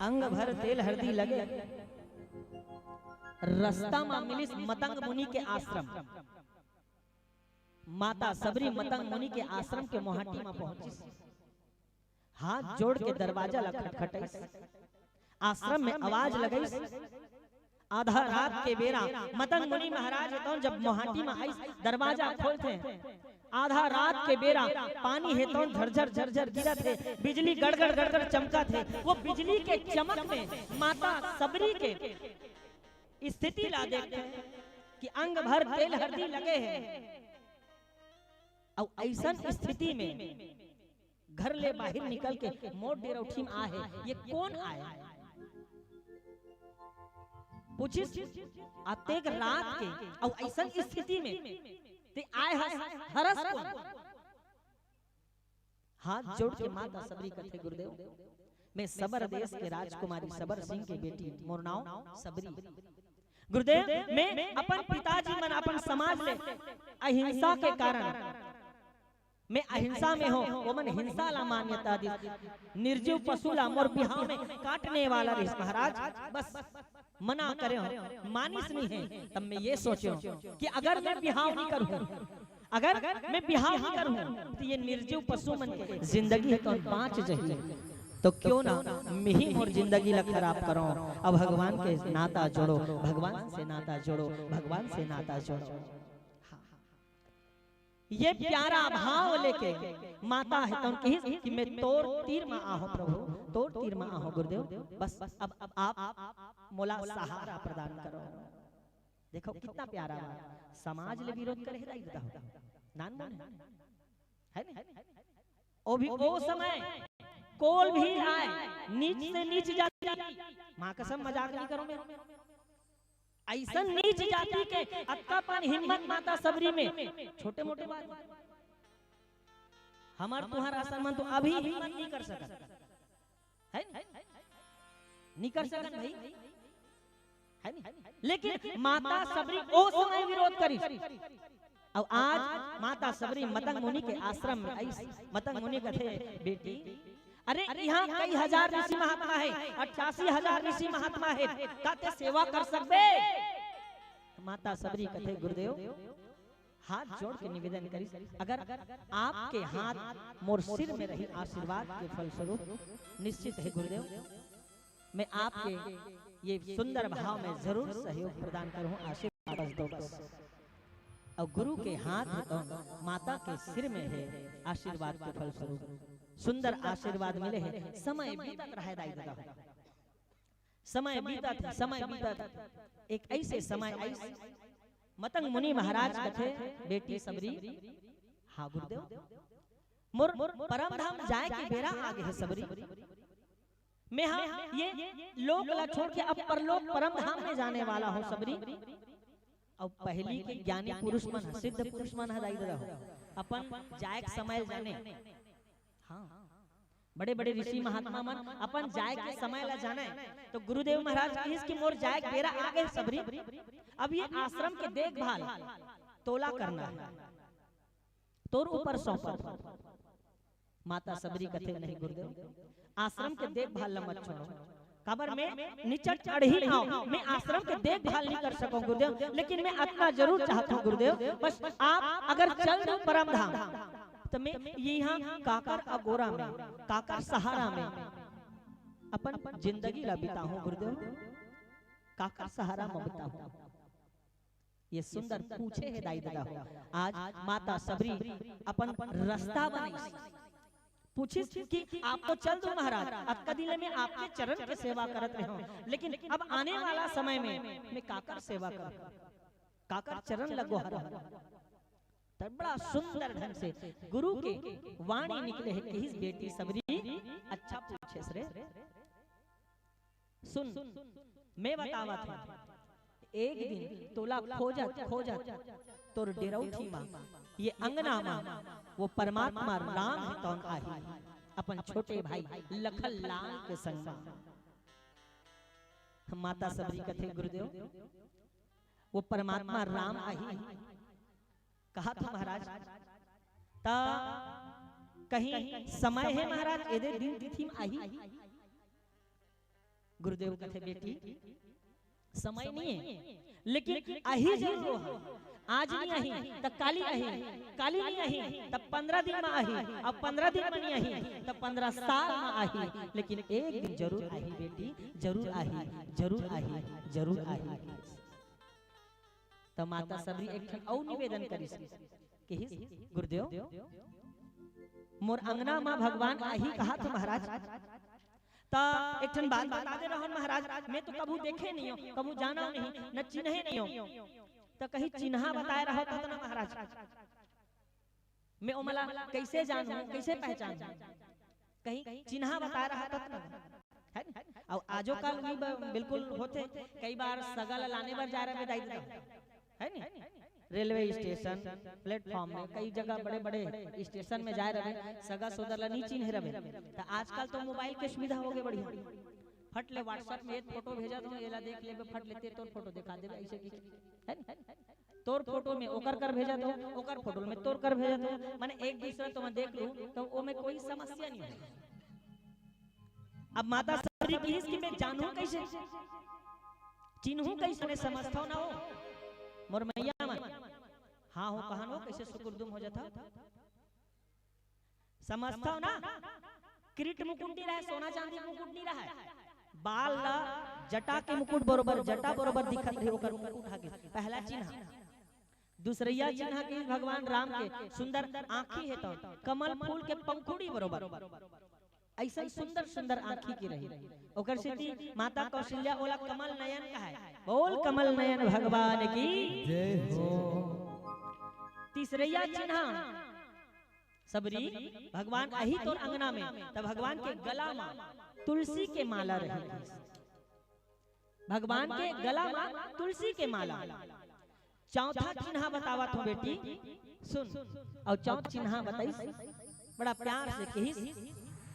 [SPEAKER 3] अंग भर तेल हल्दी लगे रास्ता में मिलिस मतंग मुनि के आश्रम माता सबरी मतंग मुनि के आश्रम के मोहाटी में पहुंची हाथ जोड़ के दरवाजा ला खटखटाई आश्रम में आवाज लगाई आधा रात के बेरा मतंग मुनि महाराज तो जब मोहाटी में आई दरवाजा खोलते आधा रात के बेरा पानी है तो झरझर झरझर गिरत है बिजली गड़गड़ गड़गड़ चमका थे वो बिजली के चमक में माता सबरी के स्थिति ला देखते हैं कि अंग भर तेल हल्दी लगे हैं और ऐसा स्थिति में घर ले बाहर निकल के मोर डेरौठी में आहे, ये कौन आया? पूछिस अतेक रात के और ऐसा स्थिति में ते आए हरस कौन? हाथ जोड़ के माता सबरी कथे गुरुदेव, मैं सबर देश के राजकुमारी सबर सिंह के बेटी, मोर नाम सबरी। गुरुदेव मैं अपन पिताजी मन अपन समाज ले अहिंसा के कारण मैं अहिंसा में हो, वो मन हिंसा ला मान्यता दी, निर्जीव पशु ला मोर बिहाव में काटने वाला रही महाराज, बस मना करे हो, मानिस नहीं है। तब मैं ये सोचो कि अगर मैं बिहाव नहीं करूं, अगर मैं बिहाव नहीं करूं तो ये निर्जीव पशु मन के जिंदगी है कौन पांच चाहिए, तो क्यों ना मैं ही मोर जिंदगी ला खराब करो। अब भगवान के नाता जोड़ो, भगवान से नाता जोड़ो, भगवान से नाता जोड़ो। ये प्यारा भाव लेके माता है तो कि मैं तोर तीर में आहो प्रभु, तोर तीर में आहो गुरुदेव, बस अब आप मोला सहारा प्रदान करो। देखो कितना प्यारा बात, समाज ले विरोध करे है बताओ नान मन है नहीं? ओ भी ओ समय कोल भी आए नीच से नीच जाति, मां कसम मजाक नहीं करो मैं, ऐसा नीच जाति के अत्तापन हिम्मत माता सबरी में छोटे मोटे बात हमार तुम्हारा सम्मान तो अभी हिम्मत नहीं कर सकता है, नहीं कर सकता भाई है नहीं? लेकिन माता सबरी ओ समय विरोध करी और आज माता सबरी मतंग मुनि के आश्रम में आई। मतंग मुनि कथे बेटी अरे यहाँ कई हजार ऋषि महात्मा है, 88,000 ऋषि महात्मा है, काते सेवा कर सकते? माता सबरी कथे गुरुदेव हाथ जोड़ के निवेदन करी, अगर आपके हाथ मोर सिर में रही आशीर्वाद के फलस्वरूप निश्चित है गुरुदेव मैं आपके ये सुंदर भाव में जरूर सहयोग प्रदान करूं, आशीर्वाद दो बस। और गुरु के हाथ है तो माता के सिर में है आशीर्वाद के फलस्वरूप सुंदर आशीर्वाद मिले हैं। समय बीतत रहे दाई दादा, समय बीतत, समय बीतत, एक ऐसे समय ऐसे मतंग मुनि महाराज कथे बेटी सबरी, हाँ गुरुदेव मोर परम धाम जाए के बेरा आगे है सबरी, मैं हाँ ये लोक ला छोड़ के अब परलोक परम धाम में जाने वाला हूँ सबरी। अब पहली के ज्ञानी पुरुष मन सिद्ध पुरुष मन है दाई दादा, अपन जाए समय जाने, हाँ बड़े बड़े ऋषि महात्मा मन अपन जाए के समय ला जाने, तो गुरुदेव महाराज कहिस कि मोर जाए बेरा आ गए सबरी, अब ये आश्रम के देखभाल तोला करना है, तोर ऊपर सौंपा। माता सबरी कथे नहीं गुरुदेव आश्रम के देखभाल ला मत छोड़ो, काबर में निचट चढ़ ही आओ, मैं आश्रम के देखभाल नहीं कर सकूं गुरुदेव, लेकिन मैं इतना जरूर चाहता हूं गुरुदेव बस आप अगर चल दो परम धाम तो मैं यहाँ काकर अगोरा में, काकर सहारा में अपन जिंदगी ला बिताऊं गुरुदेव, काकर सहारा में बिताऊं। ये सुंदर पूछे है दाई दादा, आज माता सबरी अपन रास्ता बनाई, पूछिस कि आप तो चल दो महाराज, अब कदिले में आपके चरण के सेवा करत रहे हो, लेकिन अब आने वाला समय में मैं काकर सेवा करूं, काकर चरण लगो हरा। तब बड़ा सुंदर ढंग से गुरु के वाणी निकले है कि बेटी सबरी अच्छा पूछे रे, सुन मैं बतावा था एक दिन तोला खोजत खोजत तोर डेरौठी मां ये अंगना मां वो परमात्मा राम है कौन आई अपन छोटे भाई लखन लाल के संग माता सबरी कथे गुरुदेव वो परमात्मा राम आई, कहा था महाराज ता कहीं समय है महाराज एदे दिन तिथि में आई, गुरुदेव कथे बेटी समय नहीं है लेकिन आही जरूर है, आज नहीं आई तब काली आई, काली नहीं आई तब 15 दिन में आई, अब 15 दिन में नहीं आई तब 15 साल में आई, लेकिन एक दिन जरूर आई बेटी, जरूर आई, जरूर आई, जरूर आई। तो माता सबरी एक ठन और निवेदन करी कि गुरुदेव मोर अंगना मां भगवान आही कहा था महाराज, ता एक ठन बात बता दे रहन महाराज, मैं तो कबू देखे नहीं हो, कबू जाना नहीं, न चिन्हे नहीं हो, तो कहीं चिन्हा बताए रहा था ना महाराज, मैं ओमला कैसे जानूं, कैसे पहचानूं? कहीं चिन्हा बता रहा तब है न? और आजो काल भी बिल्कुल होते, कई बार सगल लाने पर जा रहे दाई है नी, रेलवे स्टेशन प्लेटफॉर्म में कई जगह बड़े बड़े स्टेशन में जा रहे सगा सोदर ला नहीं चिन्ह रहे। तो आजकल तो मोबाइल के सुविधा हो गए बढ़िया, फट ले व्हाट्सएप में एक फोटो भेजा तो एला देख ले, फट लेते तोर फोटो दिखा देबे ऐसे की है नी, तोर फोटो में ओकर कर भेजा तो ओकर फोटो में तोर कर भेजा तो माने एक दूसरा तो मैं देख लूं तो ओ में कोई समस्या नहीं है। अब माता सबरी की कि मैं जानूं कैसे, चिन्हूं कैसे, मैं समझता ना हो मोर मैया मन हाँ हो कहां हो कैसे सुकुरदुम हो जाता, समझता हो ना। किरीट मुकुट नहीं रहा, सोना चांदी मुकुट नहीं रहा, बाल ला जटा के मुकुट बरोबर, जटा बरोबर दिखत रही ओकर मुकुट उठा के पहला चिन्ह। दूसरिया चिन्ह की भगवान राम के सुंदर आंखी है तो कमल फूल के पंखुड़ी बरोबर, ऐसा सुंदर सुंदर आंखी की रही। ओकर सिद्धि माता कौशल्या ओला कमल नयन का है, बोल कमल नयन भगवान की
[SPEAKER 1] जय हो।
[SPEAKER 3] तीसरिया चिन्ह सबरी भगवान अही तोर अंगना में, तब भगवान के गला में तुलसी के माला रही, भगवान के गला में तुलसी के माला। चौथा चिन्ह बतावत हो बेटी सुन, और चौथा चिन्ह बताई बड़ा प्यार से कही,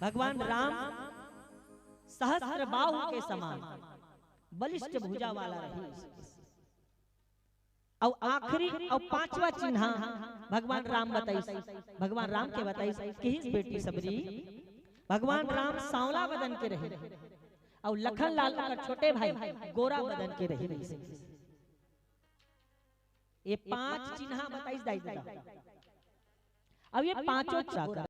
[SPEAKER 3] भगवान राम सहस्त्र बाहु के समान बलिष्ठ भुजा वाला रही। और आखिरी और पांचवा चिन्ह भगवान राम बताई, भगवान राम के बताई कि बेटी सबरी भगवान राम सांवला बदन के रहे और लखन लाल का छोटे भाई गोरा बदन के रहे। ये पांच चिन्ह बताई दाई दादा। अब ये पांचों चाकर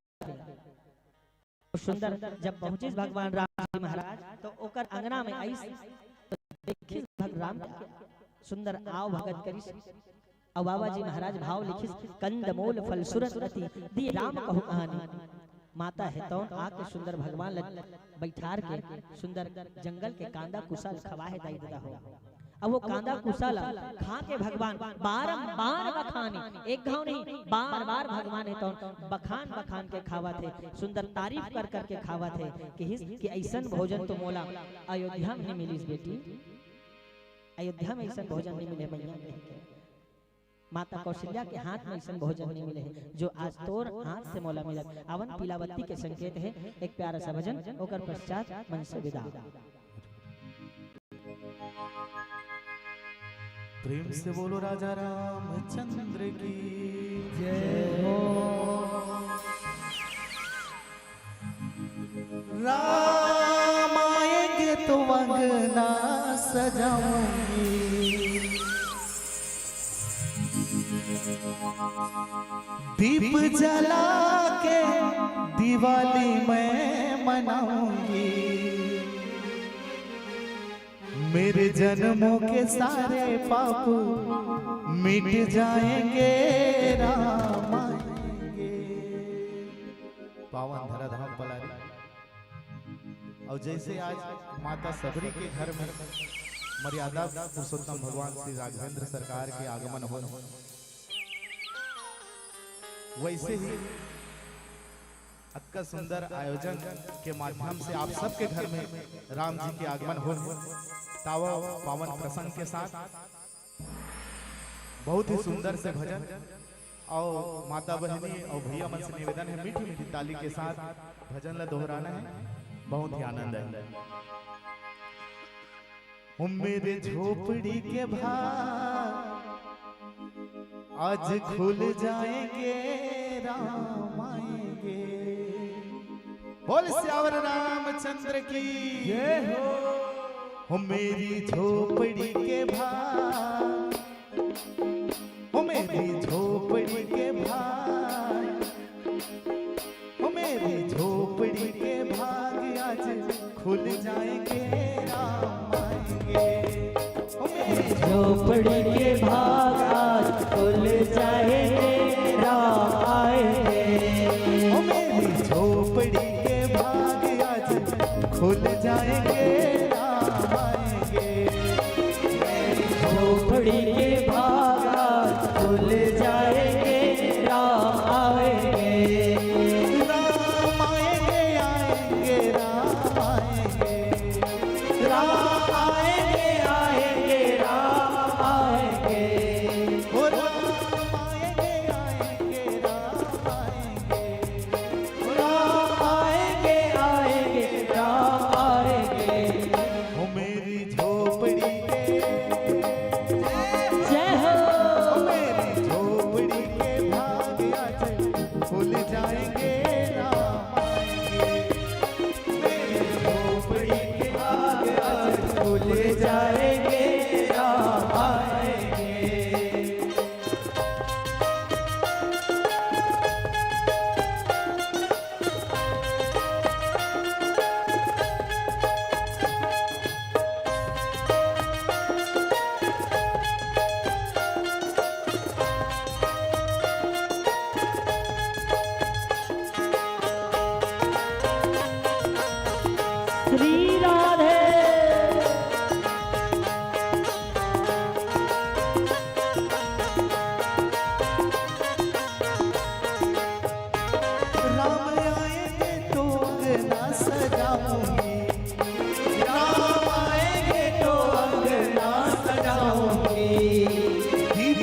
[SPEAKER 3] सुंदर जब पहुंचे भगवान राम जी महाराज तो ओकर अंगना में आई तो देखिए भगवान सुंदर आव भगत करी। और बाबा जी महाराज भाव लिखिस, कंदमूल फल सुरत रति दी राम कहु कहानी। माता है तो आके सुंदर भगवान बैठार के सुंदर जंगल के कांदा कुशल खवा है दाई दादा हो। अब वो कांदा कुशल खा के भगवान बारंबार बखाने, एक घाव नहीं बार बार भगवान है तो बखान बखान के खावा थे, सुंदर तारीफ कर करके खावा थे कि ऐसन भोजन तो मोला अयोध्या में नहीं मिली बेटी, अयोध्या में ऐसा भोजन नहीं मिले भैया। माता कौशल्या के हाथ में ऐसा भोजन नहीं मिले है जो आज तोर हाथ से मोला मिला। अवन पीलावती के संकेत है, एक प्यारा सा भजन ओकर पश्चात मन से विदा।
[SPEAKER 1] प्रेम से बोलो राजा रामचंद्र की जय हो। राम आएंगे तो अंगना सजाऊंगी, दीप जला के दिवाली मैं मनाऊंगी, मेरे जन्मों के सारे पाप मिट जाएंगे, राम आएंगे। पावन धराधाम पलारी। और जैसे आज माता सबरी के घर में मर्यादा पुरुषोत्तम भगवान श्री राघवेंद्र सरकार के आगमन हो, वैसे ही अत्का सुंदर आयोजन के माध्यम से आप सबके घर में राम जी के आगमन हो, तावा पावन प्रसंग के साथ बहुत ही सुंदर से भजन और माता बहनी और भैया मन से निवेदन है मीठी मीठी ताली के साथ भजन ला दोहराना है, बहुत ही आनंद है। मेरे झोपड़ी के भाग आज खुल जाएंगे, राम आएंगे। बोल श्यावर रामचंद्र की जय हो। मेरी झोपड़ी के भाग, मेरी झोपड़ी के भाग, मेरी झोपड़ी के भाग आज खुल जाएंगे, राम आएंगे। मेरी
[SPEAKER 3] झोपड़ी के भाग आज खुल जाएंगे, राम आएंगे।
[SPEAKER 1] मेरी झोपड़ी के भाग आज खुल जाएंगे, राम आएंगे।
[SPEAKER 3] झोपड़ी के भाग आज खुल जाएंगे, राम आएंगे। श्री राधे।
[SPEAKER 1] राम आएंगे तो अंगना सजाऊंगी, राम आएंगे तो अंगना सजाऊंगी, दीप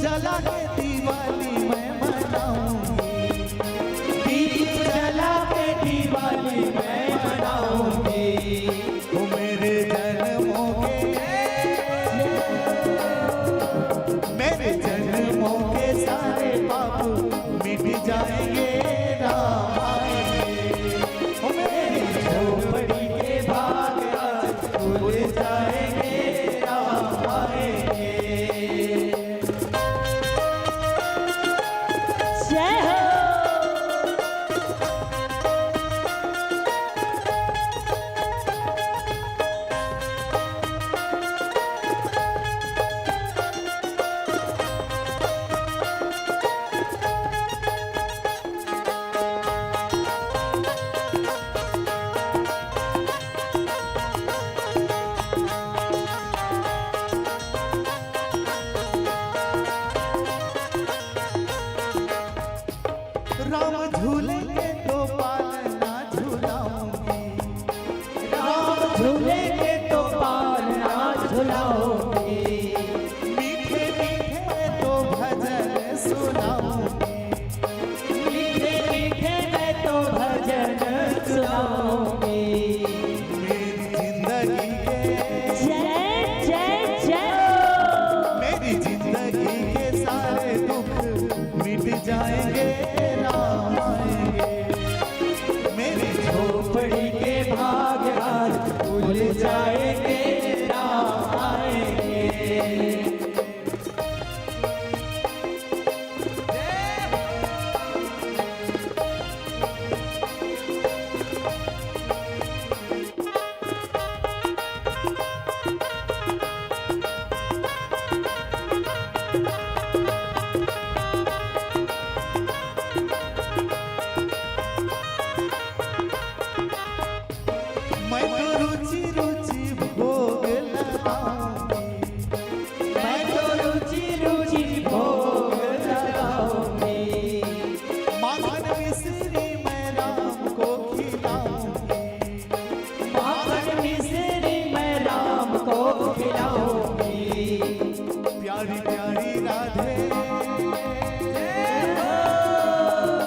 [SPEAKER 1] जला के दिवाली मैं मनाऊंगी, दीप जला के दिवाली मैं मनाऊंगी। वो मेरे जन्मों के सारे पाप मिट जाएंगे, राम आएंगे। ओ मेरी झोपड़ी के भाग आज खुल जाएंगे, राम आएंगे।
[SPEAKER 3] जय हो।
[SPEAKER 1] राम झूलेंगे तो पालना झूलाऊंगी, राम
[SPEAKER 3] झूलेंगे तो पालना झुलाओगे,
[SPEAKER 1] मीठे मीठे तो भजन सुनाऊंगी,
[SPEAKER 3] मीठे मीठे मैं तो भजन सुनाओगे।
[SPEAKER 1] मेरी जिंदगी के
[SPEAKER 3] जय जय जय हो।
[SPEAKER 1] मेरी जिंदगी के सारे दुख मिट जाएंगे, राम आएंगे। मेरी झोपड़ी के भाग आज खुल जाएंगे, राम आएंगे। मैं तो रुचि रुचि भोग लगाऊंगी,
[SPEAKER 3] मैं तो रुचि रुचि भोग लगाऊंगी,
[SPEAKER 1] माखन मिश्री मैं राम को खिलाऊंगी,
[SPEAKER 3] माखन मिश्री मैं राम को खिलाऊंगी।
[SPEAKER 1] प्यारी प्यारी राधे,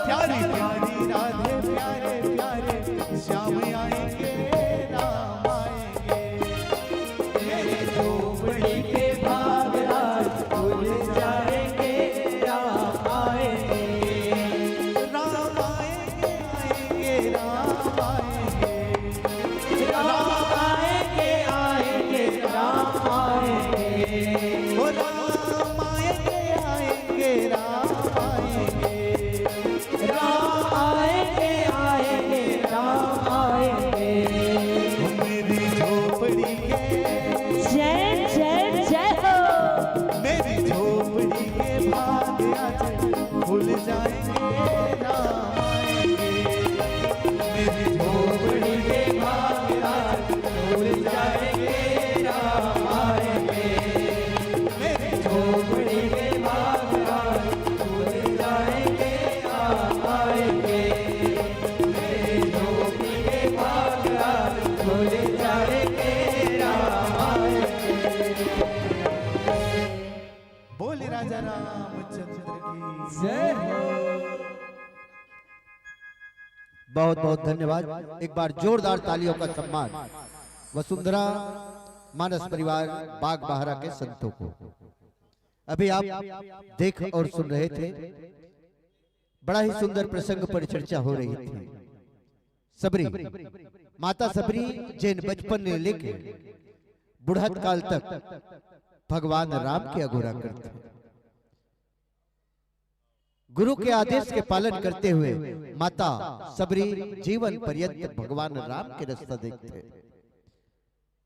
[SPEAKER 1] प्यारी प्यारी राधे, प्यारे प्यारे श्याम आएंगे, राम आएंगे। मेरे झोपड़ी के भाग आज खुल जाएंगे, राम आएंगे। राम आएंगे, आएंगे, राम आएंगे,
[SPEAKER 3] राम आएंगे आएंगे राम आएंगे,
[SPEAKER 1] ओ राम आएंगे, आएंगे, राम आएंगे।
[SPEAKER 3] राम आएंगे आएंगे राम आएंगे।
[SPEAKER 1] मेरी झोपड़ी के,
[SPEAKER 3] जय जय जय हो।
[SPEAKER 1] मेरी झोपड़ी के भाग आज खुल जाएंगे, राम आएंगे। मेरी झोपड़ी के भाग आज खुल जाएंगे, राम आएंगे। मेरी झोपड़ी के भाग आज खुल जाएंगे, राम आएंगे। मेरी झोपड़ी के भाग आज खुल जाएंगे, राम आएंगे। बोले राजा रामचंद्र की जय हो।
[SPEAKER 4] बहुत बहुत धन्यवाद। एक बार जोरदार तालियों का सम्मान वसुंधरा मानस परिवार बाग बहारा के संतों को। अभी आप देख और सुन रहे थे, बड़ा ही सुंदर प्रसंग पर चर्चा हो रही थी। सबरी, माता सबरी जैन बचपन ने लेके बुढ़त काल तक भगवान राम की अगोरा करते, गुरु के आदेश के पालन करते हुए माता सबरी जीवन पर्यंत भगवान राम के रास्ता देखते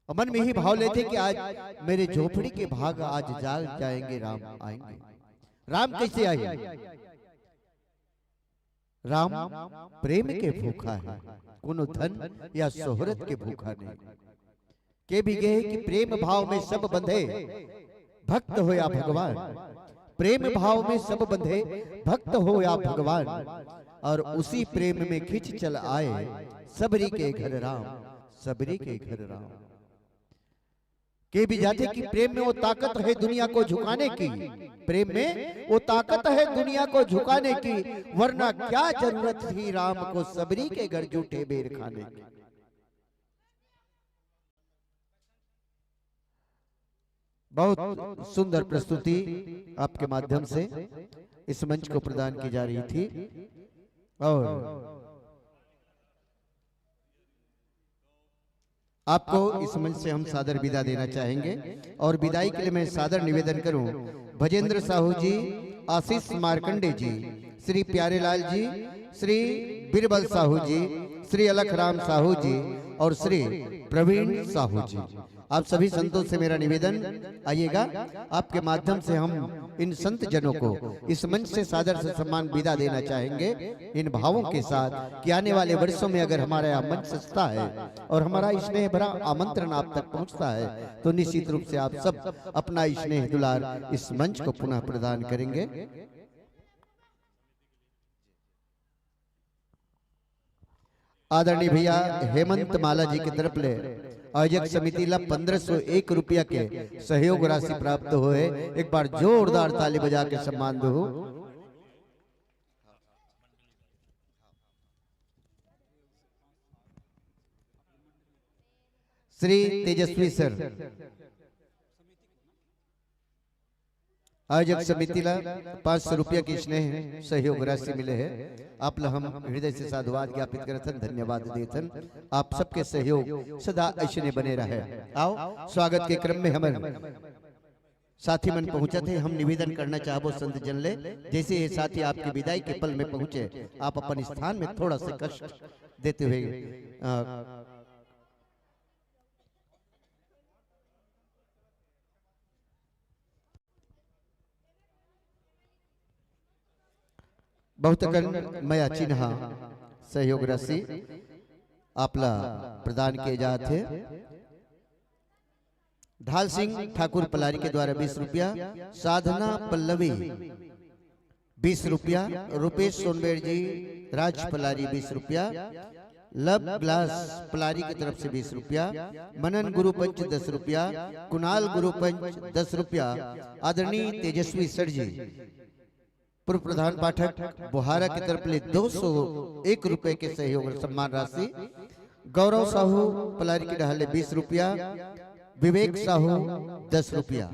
[SPEAKER 4] और मन में ही भाव लेते कि आज मेरे झोपड़ी के भाग आज जाग जाएंगे, राम आएंगे। राम कैसे आए? राम प्रेम के भूखा है, कोनो धन या शोहरत के भूखा नहीं। के भी गए कि प्रेम भाव में सब बंधे भक्त हो या भगवान, प्रेम भाव में सब बंधे भक्त हो या भगवान, और उसी प्रेम में खिंच चल आए सबरी के घर राम, सबरी के घर राम। के भी जाते कि प्रेम में वो ताकत है दुनिया को झुकाने की, प्रेम में वो ताकत है दुनिया को झुकाने की, वरना क्या जरूरत थी राम को सबरी के घर जूठे बेर खाने की। बहुत सुंदर प्रस्तुति आपके माध्यम से इस मंच को प्रदान की जा रही थी, और आपको इस मंच से हम सादर विदा देना चाहेंगे। और विदाई के लिए मैं सादर निवेदन करूं भजेंद्र साहू जी, आशीष मार्कंडे जी, श्री प्यारेलाल जी, श्री बीरबल साहू जी, श्री अलखराम साहू जी और श्री प्रवीण साहू जी। आप सभी संतों से मेरा निवेदन, आइएगा, आपके माध्यम से हम इन संत जनों को इस मंच से सादर से सम्मान विदा देना चाहेंगे, इन भावों के साथ कि आने वाले वर्षों में अगर हमारा यह मंच सजता है और हमारा स्नेह भरा आमंत्रण आप तक पहुंचता है, तो निश्चित रूप से आप सब अपना स्नेह दुलार इस मंच को पुनः प्रदान करेंगे। आदरणीय भैया हेमंत माला जी की तरफ ले आयोजक समिति ला 1501 रुपया के सहयोग राशि प्राप्त हुए। एक बार जोरदार ताली बजा के सम्मान दो। श्री तेजस्वी सर आयोजक समिति ला 500 रुपया की स्नेह सहयोग राशि मिले है। आप ला हम हृदय से साधुवाद ज्ञापित करथन, धन्यवाद देथन। आप सबके सहयोग सदा ऐसे बने रहे। आओ स्वागत के क्रम में हमारे साथी मन पहुंचा थे, हम निवेदन करना चाहबो संत जन ले, जैसे ये साथी आपकी विदाई के पल में पहुंचे, आप अपन स्थान में थोड़ा सा कष्ट देते हुए बहुत मया चिन्ह सहयोग राशि आपला प्रदान किए जाते। ढाल सिंह ठाकुर पलारी के द्वारा 20 रुपया, साधना पल्लवी 20 रुपया, रुपेश सोनबेर जी राज पलारी 20 रुपया, लब ग्लास पलारी की तरफ से 20 रुपया, मनन गुरुपंच 10 रुपया, कुणाल गुरुपंच 10 रुपया, आदरणीय तेजस्वी सर जी पूर्व प्रधान पाठक बुहारा की तरफ ले 201 रुपए के सहयोग सम्मान राशि, गौरव साहू पलारी की ढाले 20 रुपया, विवेक साहू 10 रुपया।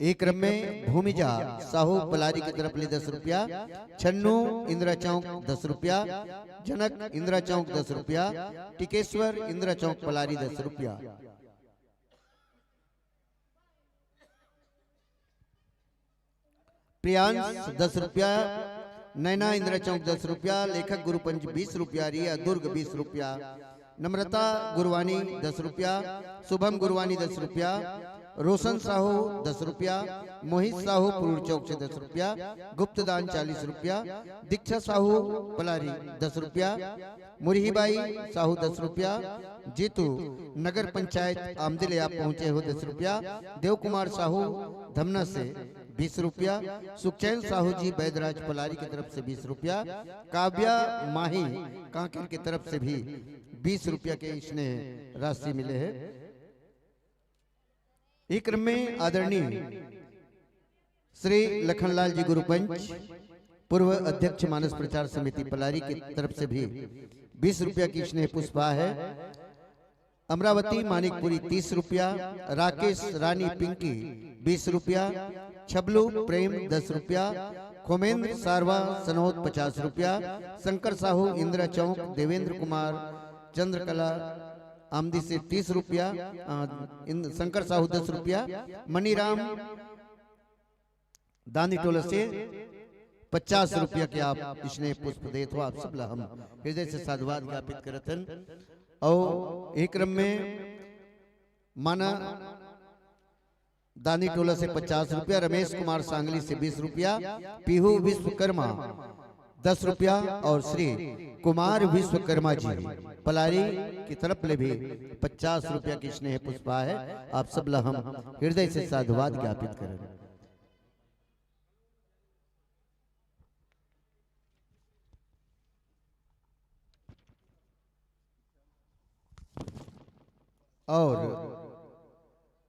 [SPEAKER 4] एक क्रम में भूमिजा साहू पलारी की तरफ ले 10 रुपया, छन्नू इंदिरा चौक 10 रुपया, जनक इंदिरा चौक 10 रुपया, टिकेश्वर इंदिरा चौक पलारी 10 रुपया। प्रियांश 10 रुपया, नैना इंदिरा चौक 10 रुपया, लेखक गुरुपंच 20 रुपया, रिया दुर्ग 20 रुपया, नम्रता गुरवानी 10 रुपया, शुभम गुरवानी 10 रुपया, रोशन साहू 10 रुपया, मोहित साहू पुरूर चौक से 10 रुपया, गुप्तदान 40 रुपया, दीक्षा साहू पलारी 10 रुपया, मुरहीबाई साहू 10 रुपया, जीतू नगर पंचायत आमदिले आप पहुंचे हो 10 रुपया, देव कुमार साहू धमना से 20 रुपया, सुखचैन साहू जी बैदराज पलारी की तरफ से 20 रुपया, काव्या माही कांकेर की तरफ से भी 20 रुपया के स्नेह राशि मिले हैं। एक क्रम में आदरणीय श्री लखनलाल जी गुरुपंच पूर्व अध्यक्ष मानस प्रचार समिति पलारी की तरफ से भी 20 रुपया की स्नेह पुष्पा है। अमरावती मानिकपुरी 30 रुपया, राकेश रानी पिंकी 20 रुपया, छबलू प्रेम 10 रुपया, खोमेंद्र सारवा सनोद 50 रुपया, शंकर साहू इंदिरा चौक, देवेंद्र कुमार चंद्रकला आमदी से 30 रुपया, शंकर साहू 10 रुपया, मनीराम दांदी टोला से 50 रुपया के आप इसने पुष्प देत हो। आप सब हम हृदय से साधुवाद ज्ञापित करतन। और एक क्रम में माना दानी टोला से 50 रुपया, रमेश कुमार सांगली से 20 रुपया, पीहू विश्वकर्मा 10 रुपया और श्री कुमार विश्वकर्मा जी पलारी की तरफ ले भी 50 रुपया की स्नेह पुष्पा है। आप सब ला हम हृदय से साधुवाद ज्ञापित करें। और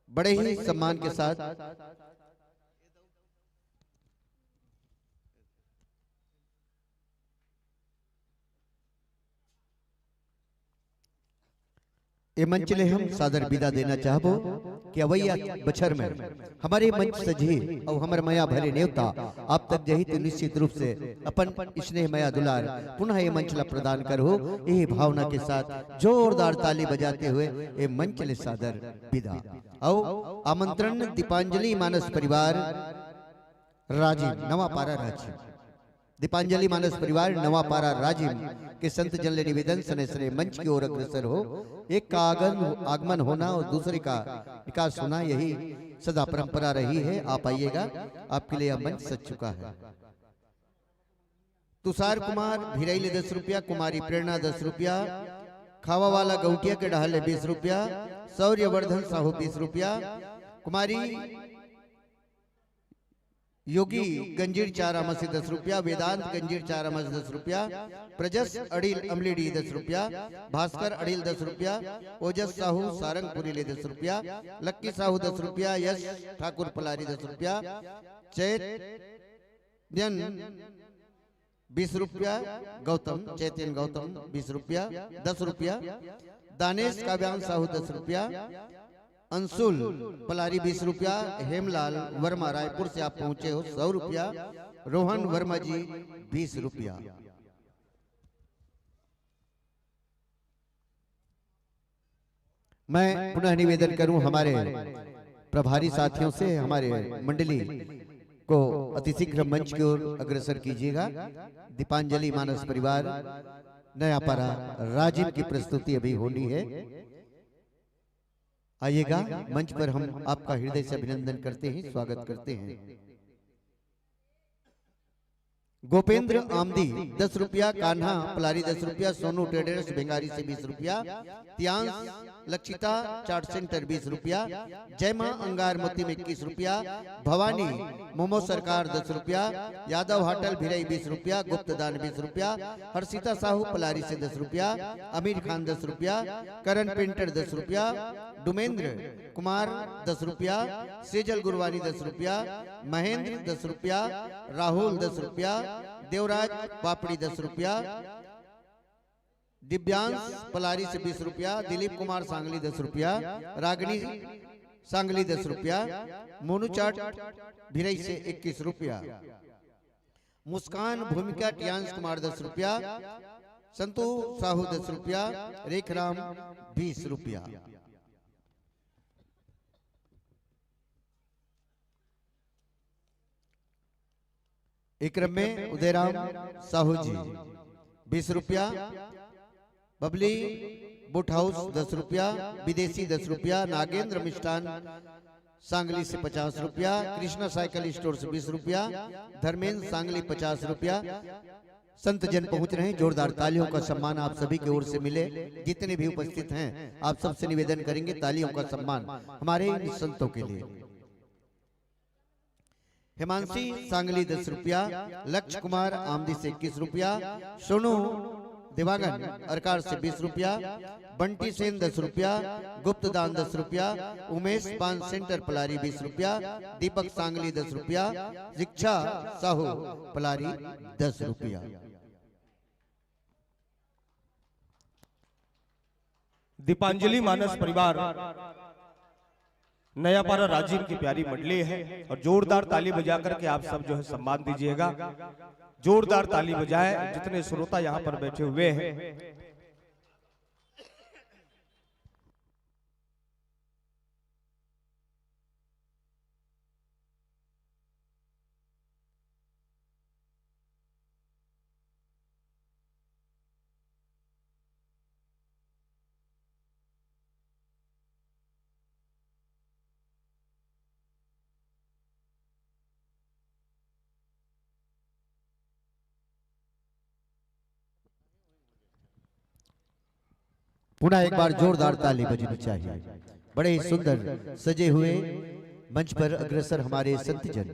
[SPEAKER 4] बड़े ही सम्मान के साथ ये मंच ले हम सादर विदा देना चाहबो कि अवैया बछर में हमारे मंच सजी और हमर मया भरे नेवता आप तक जही तो निश्चित रूप से अपन स्नेह मया दुलार पुनः ये मंच ला प्रदान करो। ये भावना के साथ जोरदार ताली बजाते हुए ये मंच ले सादर विदा। और आमंत्रण दीपांजलि मानस परिवार राजीव नवापारा राजीव, दीपांजलि मानस परिवार नवापारा राजीव के संत जन ले निवेदन सने सने मंच की ओर अग्रसर हो। एक का आगमन होना और दूसरे का विकास होना यही सदा परंपरा रही है। आप आइएगा, आपके लिए यह मंच सज चुका है। तुषार कुमार भिरैले 10 रुपया, कुमारी प्रेरणा 10 रुपया, खावा वाला गौटिया के डहाले 20 रुपया, शौर्यवर्धन साहू 20 रुपया, कुमारी योगी गंजीर चारामा से 10 रुपया, वेदांत गंजीर चारामा से 10 रुपया, प्रजस अड़िल अमलीडी 10 रुपया, भास्कर अड़िल 10 रुपया, ओजस साहू सारंगपुरी ले 10 रुपया, लक्की साहू 10 रुपया, यश ठाकुर पलारी 10 रुपया, चैतन्य 20 रुपया, चैतन्य गौतम 20 रुपया 10 रुपया, दानेश काव्यांश साहू 10 रुपया, अंशुल पलारी 20 रुपया, हेमलाल वर्मा रायपुर से आप पहुंचे हो 100 रुपया, रोहन वर्मा जी 20 रुपया। मैं पुनः निवेदन करूं हमारे प्रभारी साथियों से हमारे मंडली को अतिशीघ्र मंच की ओर अग्रसर कीजिएगा। दीपांजलि मानस परिवार नयापारा राजीव की प्रस्तुति अभी होनी है। आइएगा, मंच पर हम आपका हृदय से अभिनंदन करते हैं, स्वागत करते हैं। गोपेंद्र आमदी 10 रुपया, कान्हा पलारी 10 रुपया, सोनू ट्रेडर्स भिंगारी से 20 रुपया, त्यांश लक्षिता चाट सेंटर 20 रुपया, जयमा अंगार मोती में 21 रुपया, भवानी मोमो सरकार 10 रुपया, यादव होटल भिरई 20 रुपया, गुप्तदान 20 रुपया, हर्षिता साहू पलारी से 10 रुपया, अमीर खान 10 रुपया, करण पेंटर 10 रुपया, डुमेंद्र कुमार 10 रुपया, सेजल गुरवानी 10 रुपया, महेंद्र 10 रुपया, राहुल 10 रुपया, देवराज पापड़ी 10 रुपया, दिव्यांश पलारी से 20 रुपया, दिलीप कुमार सांगली 10 रुपया, रागनी सांगली 10 रुपया, मोनू चाट भिरई से 21 रुपया, मुस्कान भूमिका टियांश कुमार 10 रुपया, संतू साहू 10 रुपया, रेखराम 20 रुपया। एक क्रम में उदयराम साहू जी 20 रुपया, बबली बुट हाउस 10 रुपया, विदेशी 10 रुपया, नागेंद्र मिष्ठान सांगली से 50 रुपया, कृष्णा साइकिल स्टोर से 20 रुपया, धर्मेंद्र सांगली 50 रुपया। संत जन पहुंच रहे हैं, जोरदार तालियों का सम्मान आप सभी की ओर से मिले। जितने भी उपस्थित हैं आप सबसे निवेदन करेंगे तालियों का सम्मान हमारे इन संतों के लिए। हिमांशी सांगली 10 रुपया, लक्ष्य कुमार आमदी से 21 रुपया, सोनू दिवागन अरकार से 20 रुपया, बंटी सेन 10 रुपया, गुप्तदान 10 रुपया, उमेश पान सेंटर पलारी 20 रुपया, दीपक सांगली 10 रुपया, शिक्षा साहू पलारी 10 रुपया।
[SPEAKER 2] दीपांजलि मानस परिवार नयापारा राजीव की प्यारी मंडली है और जोरदार ताली बजा करके आप सब जो है सम्मान दीजिएगा। जोरदार ताली बजाए जितने श्रोता यहाँ पर बैठे हुए हैं।
[SPEAKER 4] पुनः एक बार जोरदार ताली बजनी चाहिए। बड़े ही सुंदर सजे हुए मंच पर अग्रसर हमारे संत जन